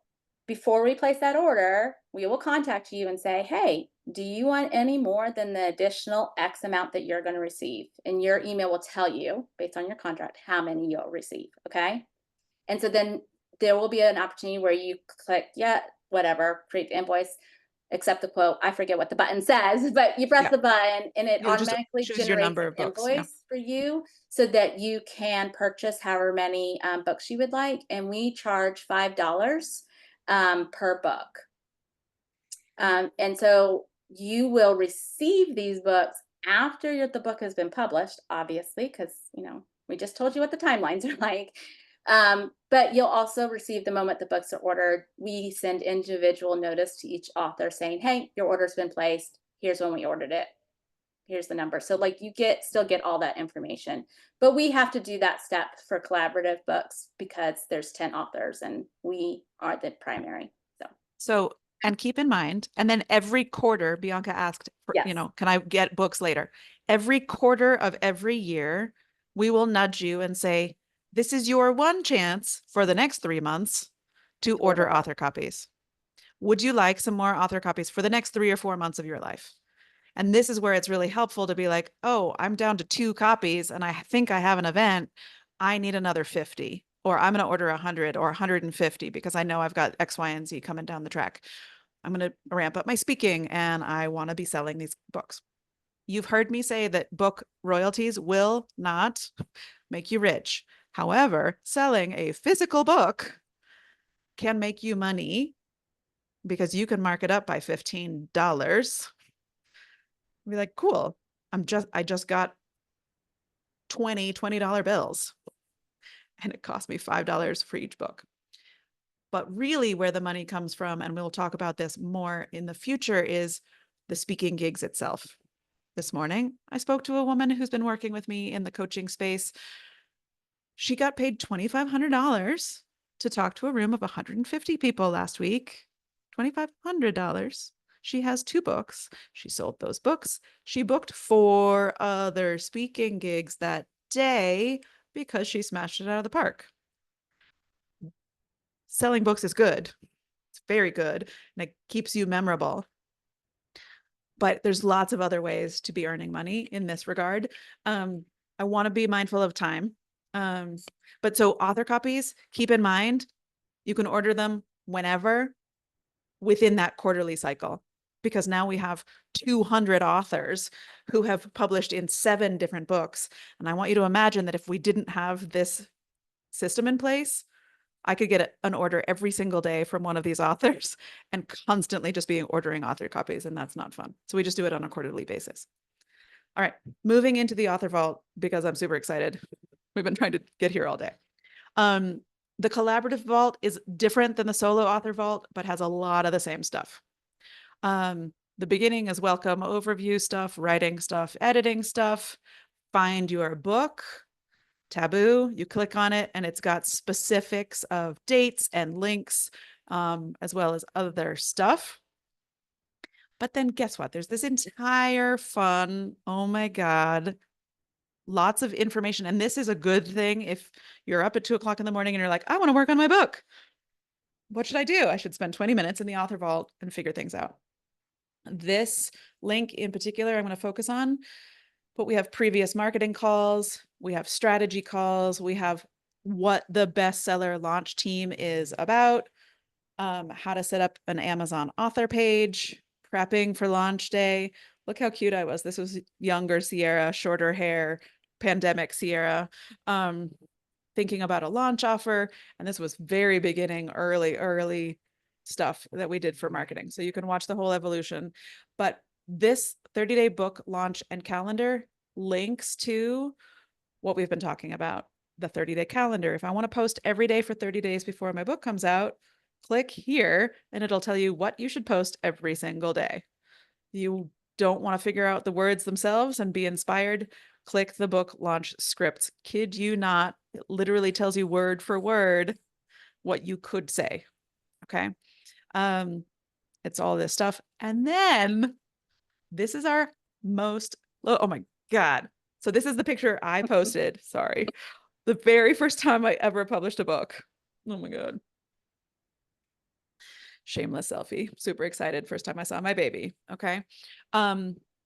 before we place that order, we will contact you and say, hey, do you want any more than the additional X amount that you're going to receive? And your email will tell you, based on your contract, how many you'll receive. Okay. And so then there will be an opportunity where you click, yeah, whatever, create the invoice, accept the quote. I forget what the button says, but you press the button and it You'll just automatically choose your generates number an of books. invoice for you so that you can purchase however many books you would like. And we charge $5 per book. And so you will receive these books after the book has been published, obviously, because, we just told you what the timelines are like. But you'll also receive the moment the books are ordered. We send individual notice to each author saying, hey, your order's been placed. Here's when we ordered it. Here's the number. So like you still get all that information, but we have to do that step for collaborative books because there's 10 authors and we are the primary. So, and keep in mind, and then every quarter, Bianca asked, for, Yes. can I get books later? Every quarter of every year, we will nudge you and say, this is your one chance for the next 3 months to order author copies. Would you like some more author copies for the next 3 or 4 months of your life? And this is where it's really helpful to be like, oh, I'm down to 2 copies and I think I have an event. I need another 50, or I'm going to order 100 or 150 because I know I've got X, Y, and Z coming down the track. I'm going to ramp up my speaking and I want to be selling these books. You've heard me say that book royalties will not make you rich. However, selling a physical book can make you money because you can mark it up by $15. Be like, cool. I just got $20 bills and it cost me $5 for each book. But really where the money comes from, and we'll talk about this more in the future, is the speaking gigs itself. This morning, I spoke to a woman who's been working with me in the coaching space. She got paid $2,500 to talk to a room of 150 people last week. $2,500. She has 2 books. She sold those books. She booked 4 other speaking gigs that day because she smashed it out of the park. Selling books is good. It's very good, and it keeps you memorable. But there's lots of other ways to be earning money in this regard. I want to be mindful of time. But so author copies, keep in mind, you can order them whenever within that quarterly cycle, because now we have 200 authors who have published in 7 different books. And I want you to imagine that if we didn't have this system in place, I could get an order every single day from one of these authors and constantly just be ordering author copies, and that's not fun. So we just do it on a quarterly basis. All right, moving into the author vault because I'm super excited. We've been trying to get here all day. The collaborative vault is different than the solo author vault, but has a lot of the same stuff. The beginning is welcome overview stuff, writing stuff, editing stuff, find your book, Taboo. You click on it and it's got specifics of dates and links, as well as other stuff. But then guess what? There's this entire fun, oh my God, lots of information. And this is a good thing if you're up at 2 o'clock in the morning and you're like, I want to work on my book. What should I do? I should spend 20 minutes in the author vault and figure things out. This link in particular, I'm going to focus on, but we have previous marketing calls, we have strategy calls, we have what the bestseller launch team is about, how to set up an Amazon author page, prepping for launch day. Look how cute I was. This was younger Sierra, shorter hair, pandemic Sierra, thinking about a launch offer. And this was very beginning, early stuff that we did for marketing. So you can watch the whole evolution. But this 30-day book launch and calendar links to what we've been talking about, the 30-day calendar. If I want to post every day for 30 days before my book comes out, click here and it'll tell you what you should post every single day. You don't want to figure out the words themselves and be inspired, click the book launch scripts. Kid you not, it literally tells you word for word what you could say. Okay. It's all this stuff. And then this is our most, oh my God. So this is the picture I posted. Sorry. The very first time I ever published a book. Oh my God. Shameless selfie. Super excited. First time I saw my baby. Okay.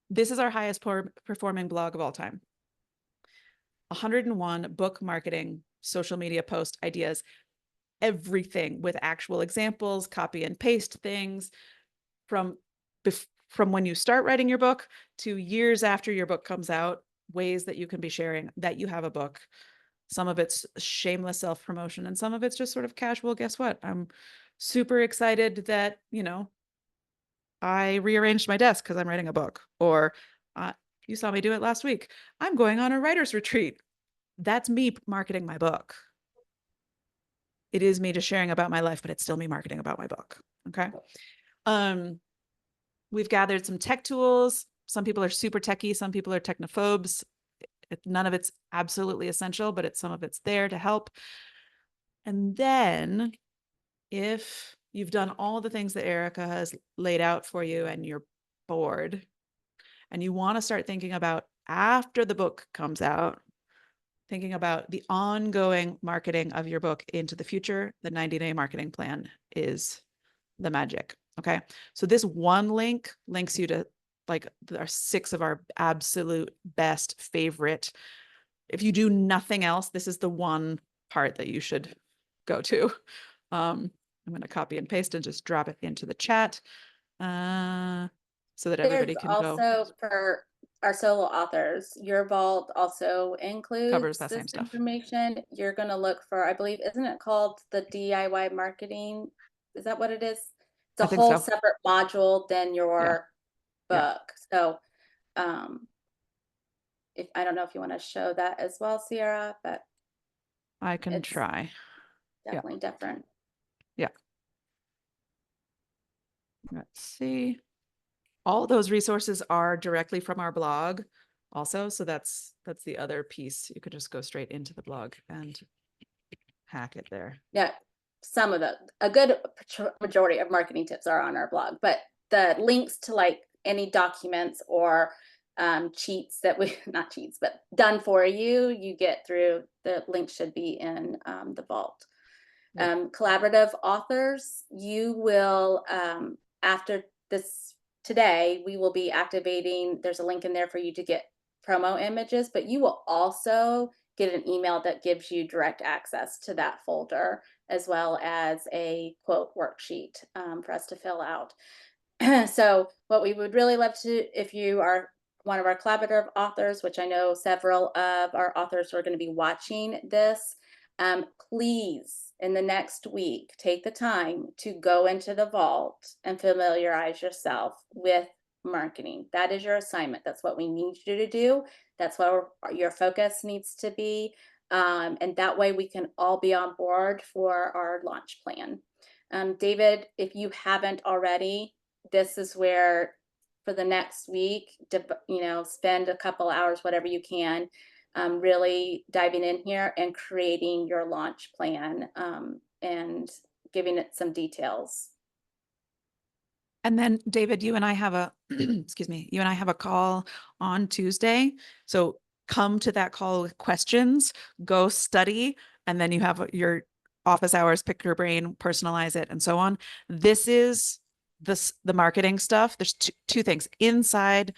This is our highest performing blog of all time. 101 book marketing, social media post ideas, everything with actual examples, copy and paste things from when you start writing your book to years after your book comes out, ways that you can be sharing that you have a book. Some of it's shameless self-promotion and some of it's just sort of casual. Guess what? I'm super excited that, you know, I rearranged my desk because I'm writing a book, or you saw me do it last week. I'm going on a writer's retreat. That's me marketing my book. It is me just sharing about my life, but it's still me marketing about my book. Okay. We've gathered some tech tools. Some people are super techie. Some people are technophobes. None of it's absolutely essential, but some of it's there to help. And then if you've done all the things that Erica has laid out for you and you're bored and you want to start thinking about after the book comes out, thinking about the ongoing marketing of your book into the future, the 90-day marketing plan is the magic. Okay. So this one link links you to like our 6 of our absolute best favorite. If you do nothing else, this is the one part that you should go to. I'm going to copy and paste and just drop it into the chat so that everybody There's can also go. for our solo authors, your vault also includes Covers that this same stuff. information. You're going to look for, I believe, isn't it called the DIY marketing? Is that what it is? It's a I think whole so. separate module than your Yeah. book. So, if I don't know if you want to show that as well, Sierra, but I can it's try. definitely different. Yeah. Let's see. All those resources are directly from our blog also. So that's the other piece. You could just go straight into the blog and hack it there. Yeah, some of a good majority of marketing tips are on our blog, but the links to like any documents or cheats that we, not cheats, but done for you, you get through, the link should be in the vault. Collaborative authors, you will, after this today, we will be activating, there's a link in there for you to get promo images, but you will also get an email that gives you direct access to that folder, as well as a quote worksheet for us to fill out. So what we would really love to, if you are one of our collaborative authors, which I know several of our authors are going to be watching this, please, in the next week, take the time to go into the vault and familiarize yourself with marketing. That is your assignment. That's what we need you to do. That's what your focus needs to be. And that way we can all be on board for our launch plan. David, if you haven't already, this is where for the next week, spend a couple hours, whatever you can, really diving in here and creating your launch plan, and giving it some details. And then David, you and I have a, excuse me, you and I have a call on Tuesday. So come to that call with questions, go study, and then you have your office hours, pick your brain, personalize it, and so on. This is the marketing stuff. There's two things inside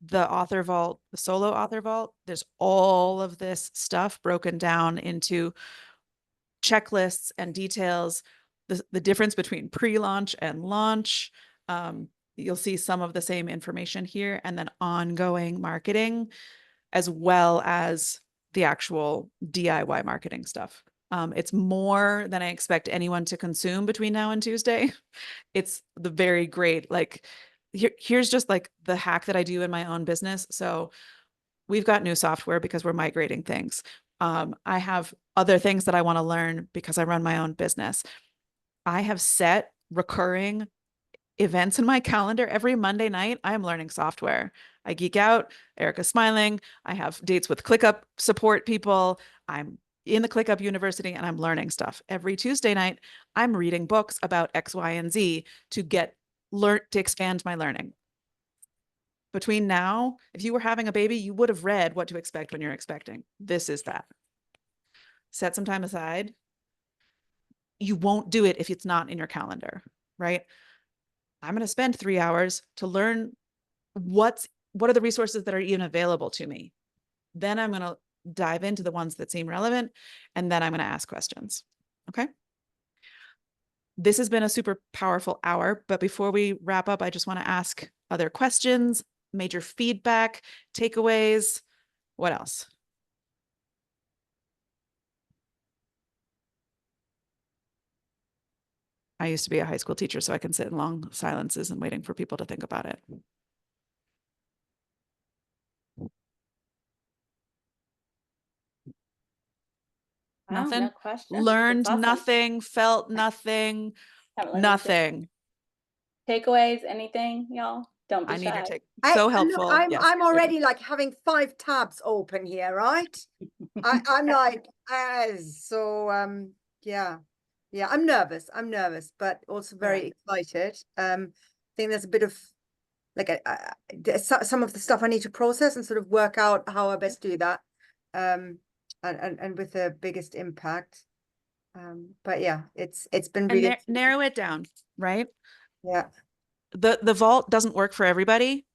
the author vault, the solo author vault. There's all of this stuff broken down into checklists and details, the difference between pre-launch and launch. You'll see some of the same information here, and then ongoing marketing, as well as the actual DIY marketing stuff. It's more than I expect anyone to consume between now and Tuesday. It's the very great, like, here's just like the hack that I do in my own business. So we've got new software because we're migrating things. I have other things that I want to learn because I run my own business. I have set recurring events in my calendar. Every Monday night, I am learning software. I geek out. Erica's smiling. I have dates with ClickUp support people. I'm in the ClickUp University and I'm learning stuff. Every Tuesday night, I'm reading books about X, Y, and Z to expand my learning. Between now, if you were having a baby, you would have read what to expect when you're expecting. This is that. Set some time aside. You won't do it if it's not in your calendar, right? I'm going to spend 3 hours to learn what are the resources that are even available to me. Then I'm going to dive into the ones that seem relevant, and then I'm going to ask questions. Okay. This has been a super powerful hour, but before we wrap up, I just want to ask other questions, major feedback, takeaways. What else? I used to be a high school teacher, so I can sit in long silences and waiting for people to think about it. Wow, Nothing. no question. Learned That's awesome. nothing, felt nothing, nothing. Takeaways, anything, y'all? Don't be I need your shy. take. So helpful. I'm Yes. I'm already like having 5 tabs open here, right? I'm like, yeah. Yeah, I'm nervous, but also very excited. I think there's a bit of like some of the stuff I need to process and sort of work out how I best do that. And with the biggest impact. But yeah, it's been And really narrow it down, right? yeah. The vault doesn't work for everybody,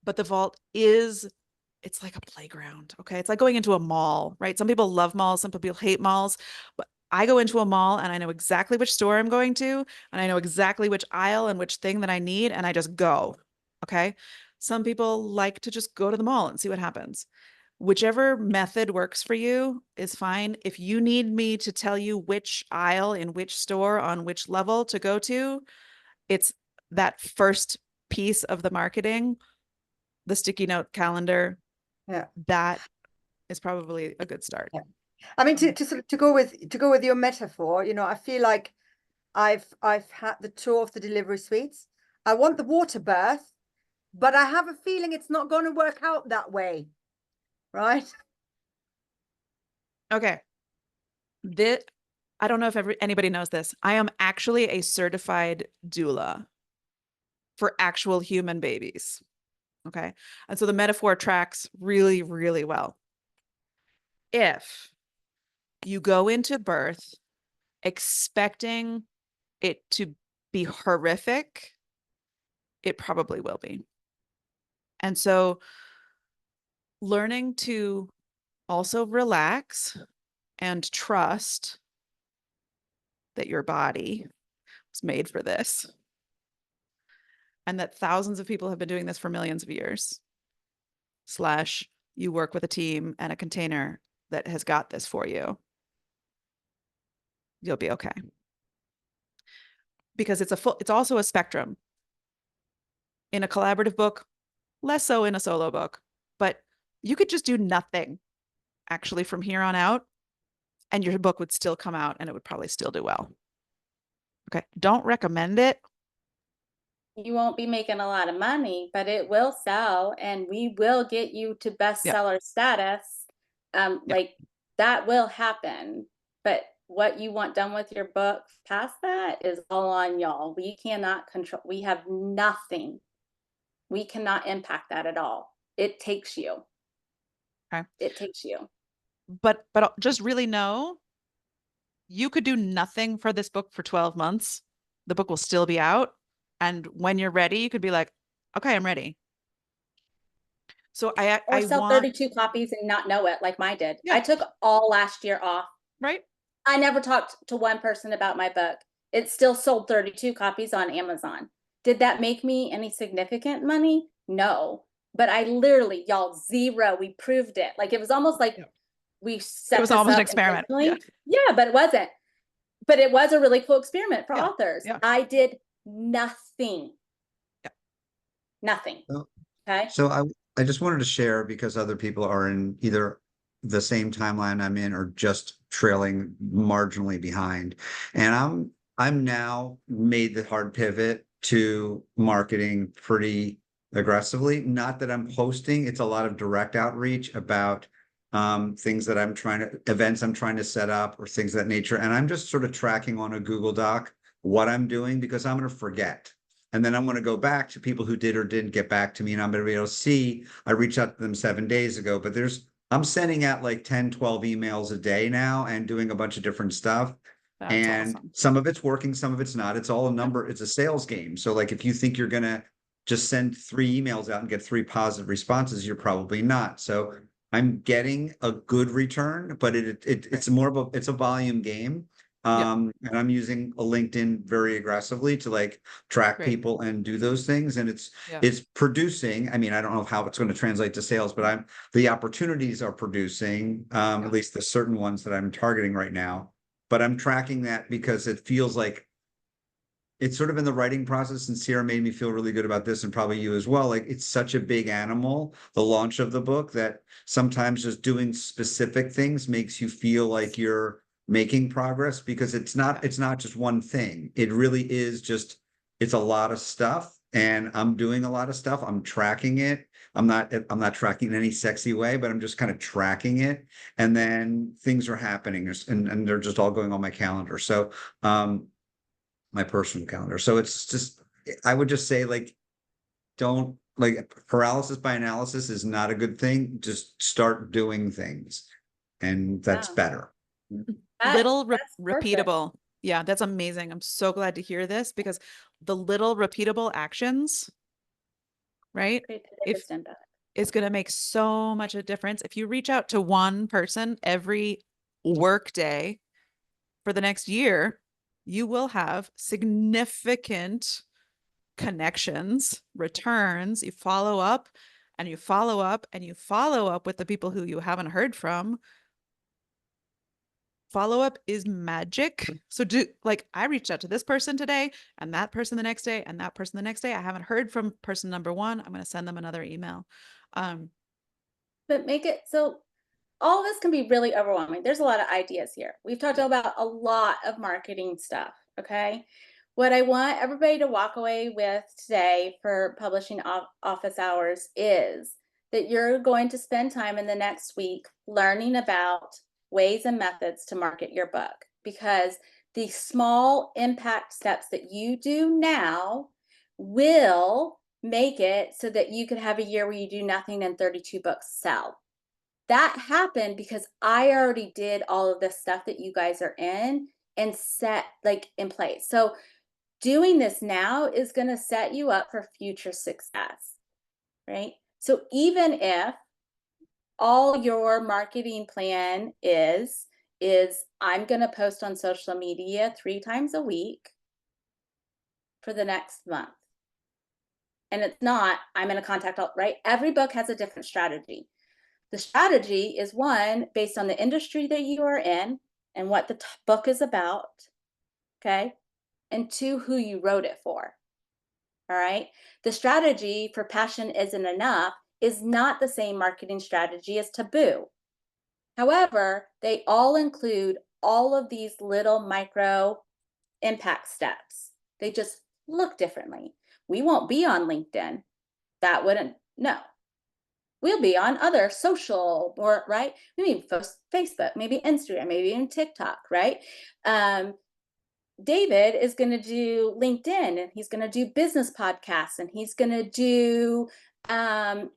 but the vault it's like a playground. Okay. It's like going into a mall, right? Some people love malls, some people hate malls, but I go into a mall and I know exactly which store I'm going to, and I know exactly which aisle and which thing that I need, and I just go. Okay. Some people like to just go to the mall and see what happens. Whichever method works for you is fine. If you need me to tell you which aisle in which store on which level to go to, it's that first piece of the marketing, the sticky note calendar. Yeah. That is probably a good start. Yeah. I mean, to sort of to go with your metaphor, I feel like I've had the tour of the delivery suites. I want the water birth, but I have a feeling it's not going to work out that way, right? Okay. I don't know if anybody knows this. I am actually a certified doula for actual human babies. Okay. And so the metaphor tracks really, really well. If you go into birth expecting it to be horrific, it probably will be. And so learning to also relax and trust that your body was made for this, and that thousands of people have been doing this for millions of years, / you work with a team and a container that has got this for you, you'll be okay. Because it's also a spectrum. In a collaborative book, less so in a solo book, but you could just do nothing actually from here on out, and your book would still come out and it would probably still do well. Okay. Don't recommend it. You won't be making a lot of money, but it will sell and we will get you to bestseller status. Yeah. Like that will happen. But what you want done with your book past that is all on y'all. We cannot control, we have nothing. We cannot impact that at all. It takes you. Okay. It takes you. But just really know you could do nothing for this book for 12 months. The book will still be out. And when you're ready, you could be like, okay, I'm ready. So Or I sell want, 32 copies and not know it like mine did. Yeah. I took all last year off. right? I never talked to one person about my book. It still sold 32 copies on Amazon. Did that make me any significant money? No. But I literally, y'all, zero. We proved it. Like it was almost like Yeah. we It set was this almost an up experiment. intentionally. Yeah, but it wasn't. But it was a really cool experiment for Yeah. authors. Yeah. I did nothing. Yeah. Nothing. So- Okay. So I just wanted to share because other people are in either the same timeline I'm in or just trailing marginally behind. And I'm now made the hard pivot to marketing pretty aggressively. Not that I'm posting, it's a lot of direct outreach about things that events I'm trying to set up or things of that nature. And I'm just sort of tracking on a Google Doc what I'm doing because I'm going to forget. And then I'm going to go back to people who did or didn't get back to me. And I'm going to be able to see, I reached out to them 7 days ago, but I'm sending out like 10, 12 emails a day now and doing a bunch of different stuff. That's And awesome. some of it's working, some of it's not. It's all a number. It's a sales game. So like, if you think you're going to just send 3 emails out and get 3 positive responses, you're probably not. So I'm getting a good return, but it's more of it's a volume game. And I'm using a LinkedIn very aggressively to like track Great. people and do those things. And it's producing. I mean, I don't know how it's going to translate to sales, but the opportunities are producing, at least the certain ones that I'm targeting right now. But I'm tracking that because it feels like it's sort of in the writing process, and Sierra made me feel really good about this, and probably you as well. Like it's such a big animal, the launch of the book, that sometimes just doing specific things makes you feel like you're making progress because it's not just one thing. It really is just, it's a lot of stuff, and I'm doing a lot of stuff. I'm tracking it. I'm not tracking in any sexy way, but I'm just kind of tracking it. And then things are happening and they're just all going on my calendar. So, my personal calendar. So it's just, I would just say like, don't like paralysis by analysis is not a good thing. Just start doing things. And that's better. Little That's perfect. repeatable. Yeah, that's amazing. I'm so glad to hear this because the little repeatable actions, right? If is going to make so much a difference. If you reach out to one person every work day for the next year, you will have significant connections, returns. You follow up and you follow up and you follow up with the people who you haven't heard from. Follow up is magic. So I reached out to this person today and that person the next day and that person the next day. I haven't heard from person number one. I'm going to send them another email. But make it so all of this can be really overwhelming. There's a lot of ideas here. We've talked about a lot of marketing stuff. Okay. What I want everybody to walk away with today for publishing office hours is that you're going to spend time in the next week learning about ways and methods to market your book, because the small impact steps that you do now will make it so that you could have a year where you do nothing and 32 books sell. That happened because I already did all of this stuff that you guys are in and set like in place. So doing this now is going to set you up for future success, right? So even if all your marketing plan is I'm going to post on social media 3 times a week for the next month. And it's not, I'm going to contact all, right? Every book has a different strategy. The strategy is one, based on the industry that you are in and what the book is about, okay? And 2, who you wrote it for, all right? The strategy for Passion Isn't Enough is not the same marketing strategy as Taboo. However, they all include all of these little micro impact steps. They just look differently. We won't be on LinkedIn. That wouldn't, no. We'll be on other social, or right, maybe Facebook, maybe Instagram, maybe even TikTok, right? David is going to do LinkedIn, and he's going to do business podcasts, and he's going to do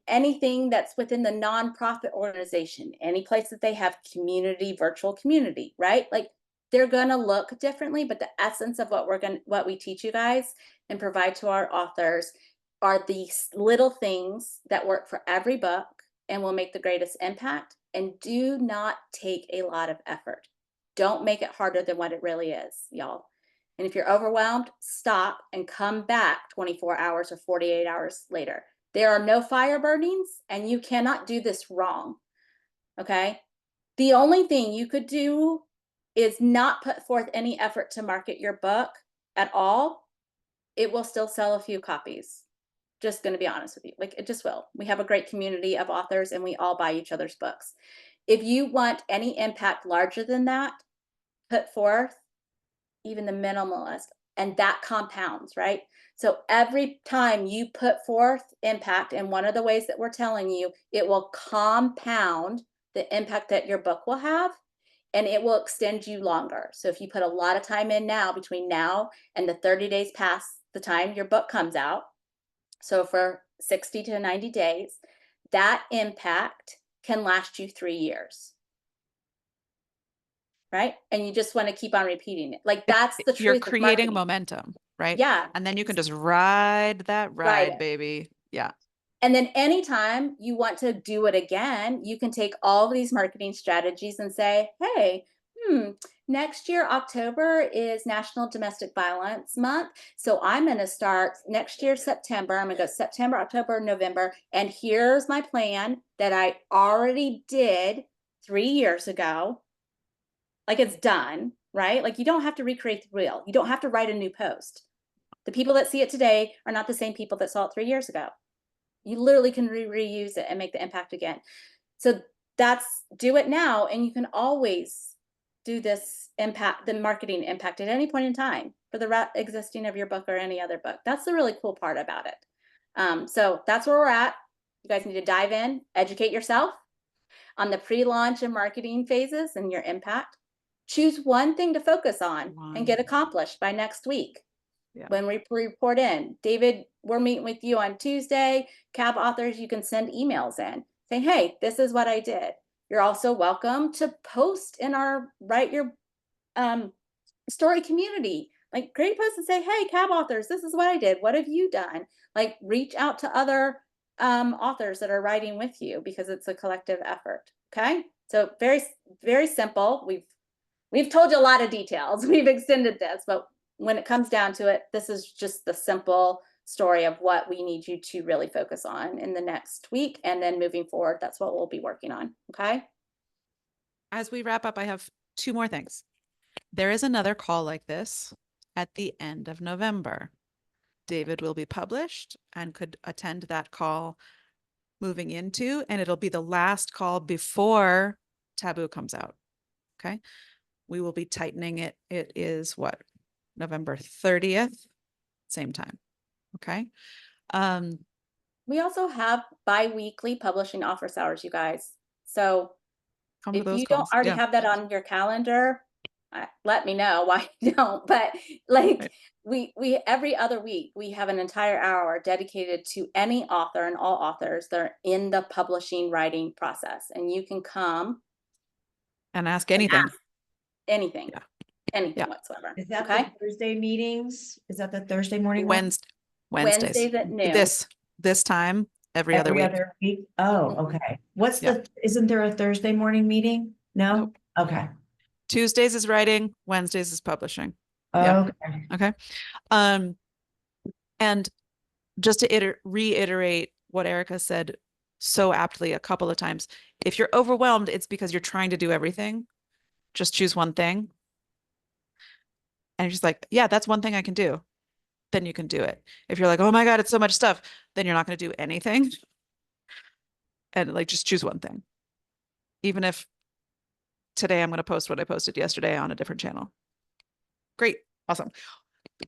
anything that's within the nonprofit organization, any place that they have community, virtual community, right? Like, they're going to look differently, but the essence of what we teach you guys and provide to our authors are these little things that work for every book and will make the greatest impact, and do not take a lot of effort. Don't make it harder than what it really is, y'all. And if you're overwhelmed, stop and come back 24 hours or 48 hours later. There are no fire burnings, and you cannot do this wrong. Okay? The only thing you could do is not put forth any effort to market your book at all. It will still sell a few copies. Just going to be honest with you. Like, it just will. We have a great community of authors, and we all buy each other's books. If you want any impact larger than that, put forth even the minimalist, and that compounds, right? So every time you put forth impact in one of the ways that we're telling you, it will compound the impact that your book will have, and it will extend you longer. So if you put a lot of time in now, between now and the 30 days past the time your book comes out, so for 60 to 90 days, that impact can last you 3 years. Right? And you just want to keep on repeating it. Like, that's the truth. You're creating momentum, right? Yeah. And then you can just ride that ride, baby. Yeah. And then anytime you want to do it again, you can take all of these marketing strategies and say, hey, next year, October is National Domestic Violence Month. So I'm going to start next year, September. I'm going to go September, October, November. And here's my plan that I already did 3 years ago. Like, it's done, right? Like, you don't have to recreate the wheel. You don't have to write a new post. The people that see it today are not the same people that saw it 3 years ago. You literally can reuse it and make the impact again. So do it now, and you can always do this impact, the marketing impact, at any point in time for the existing of your book or any other book. That's the really cool part about it. So that's where we're at. You guys need to dive in, educate yourself on the pre-launch and marketing phases and your impact. Choose one thing to focus on and get accomplished by next week. Yeah. When we report in, David, we're meeting with you on Tuesday. CAB authors, you can send emails in saying, hey, this is what I did. You're also welcome to post in our Write Your Story community. Like, great posts and say, hey, CAB authors, this is what I did. What have you done? Like, reach out to other authors that are writing with you, because it's a collective effort. Okay. So very, very simple. We've told you a lot of details. We've extended this, but when it comes down to it, this is just the simple story of what we need you to really focus on in the next week. And then moving forward, that's what we'll be working on. Okay. As we wrap up, I have 2 more things. There is another call like this at the end of November. David will be published and could attend that call moving into, and it'll be the last call before Taboo comes out. Okay. We will be tightening it. It is what? November 30th, same time. Okay. We also have bi-weekly publishing office hours, you guys. So if you don't already have that on your calendar, let me know why you don't. But like, we every other week we have an entire hour dedicated to any author and all authors that are in the publishing writing process, and you can come and ask anything. Anything whatsoever. Is that the Thursday meetings? Is that the Thursday morning? Wednesdays at noon. This time every other week. Oh, okay. Isn't there a Thursday morning meeting? No. Nope. Okay. Tuesdays is writing, Wednesdays is publishing. Okay. Okay. And just to reiterate what Erica said so aptly a couple of times, if you're overwhelmed, it's because you're trying to do everything. Just choose one thing. And you're just like, yeah, that's one thing I can do. Then you can do it. If you're like, oh my God, it's so much stuff, then you're not going to do anything. And like, just choose one thing. Even if today I'm going to post what I posted yesterday on a different channel. Great. Awesome.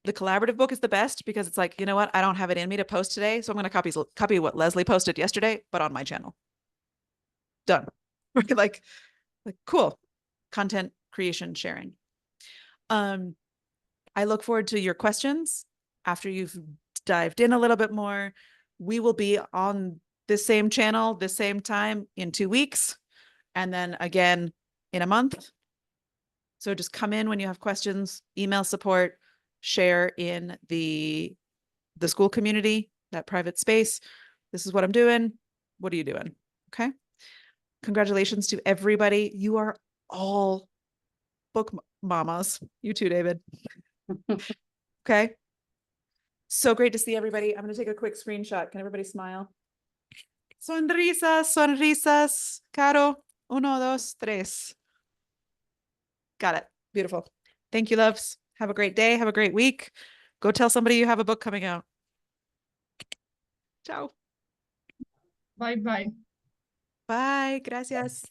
The collaborative book is the best because it's like, you know what? I don't have it in me to post today. So I'm going to copy what Leslie posted yesterday, but on my channel. Done. like cool. Content creation, sharing. I look forward to your questions after you've dived in a little bit more. We will be on this same channel, this same time in 2 weeks, and then again in a month. So just come in when you have questions, email support, share in the school community, that private space. This is what I'm doing. What are you doing? Okay. Congratulations to everybody. You are all book mamas. You too, David. Okay. So great to see everybody. I'm going to take a quick screenshot. Can everybody smile? Sonrisas, sonrisas. Caro. 1, 2, 3. Got it. Beautiful. Thank you, loves. Have a great day. Have a great week. Go tell somebody you have a book coming out. Ciao. Bye bye. Bye. Gracias.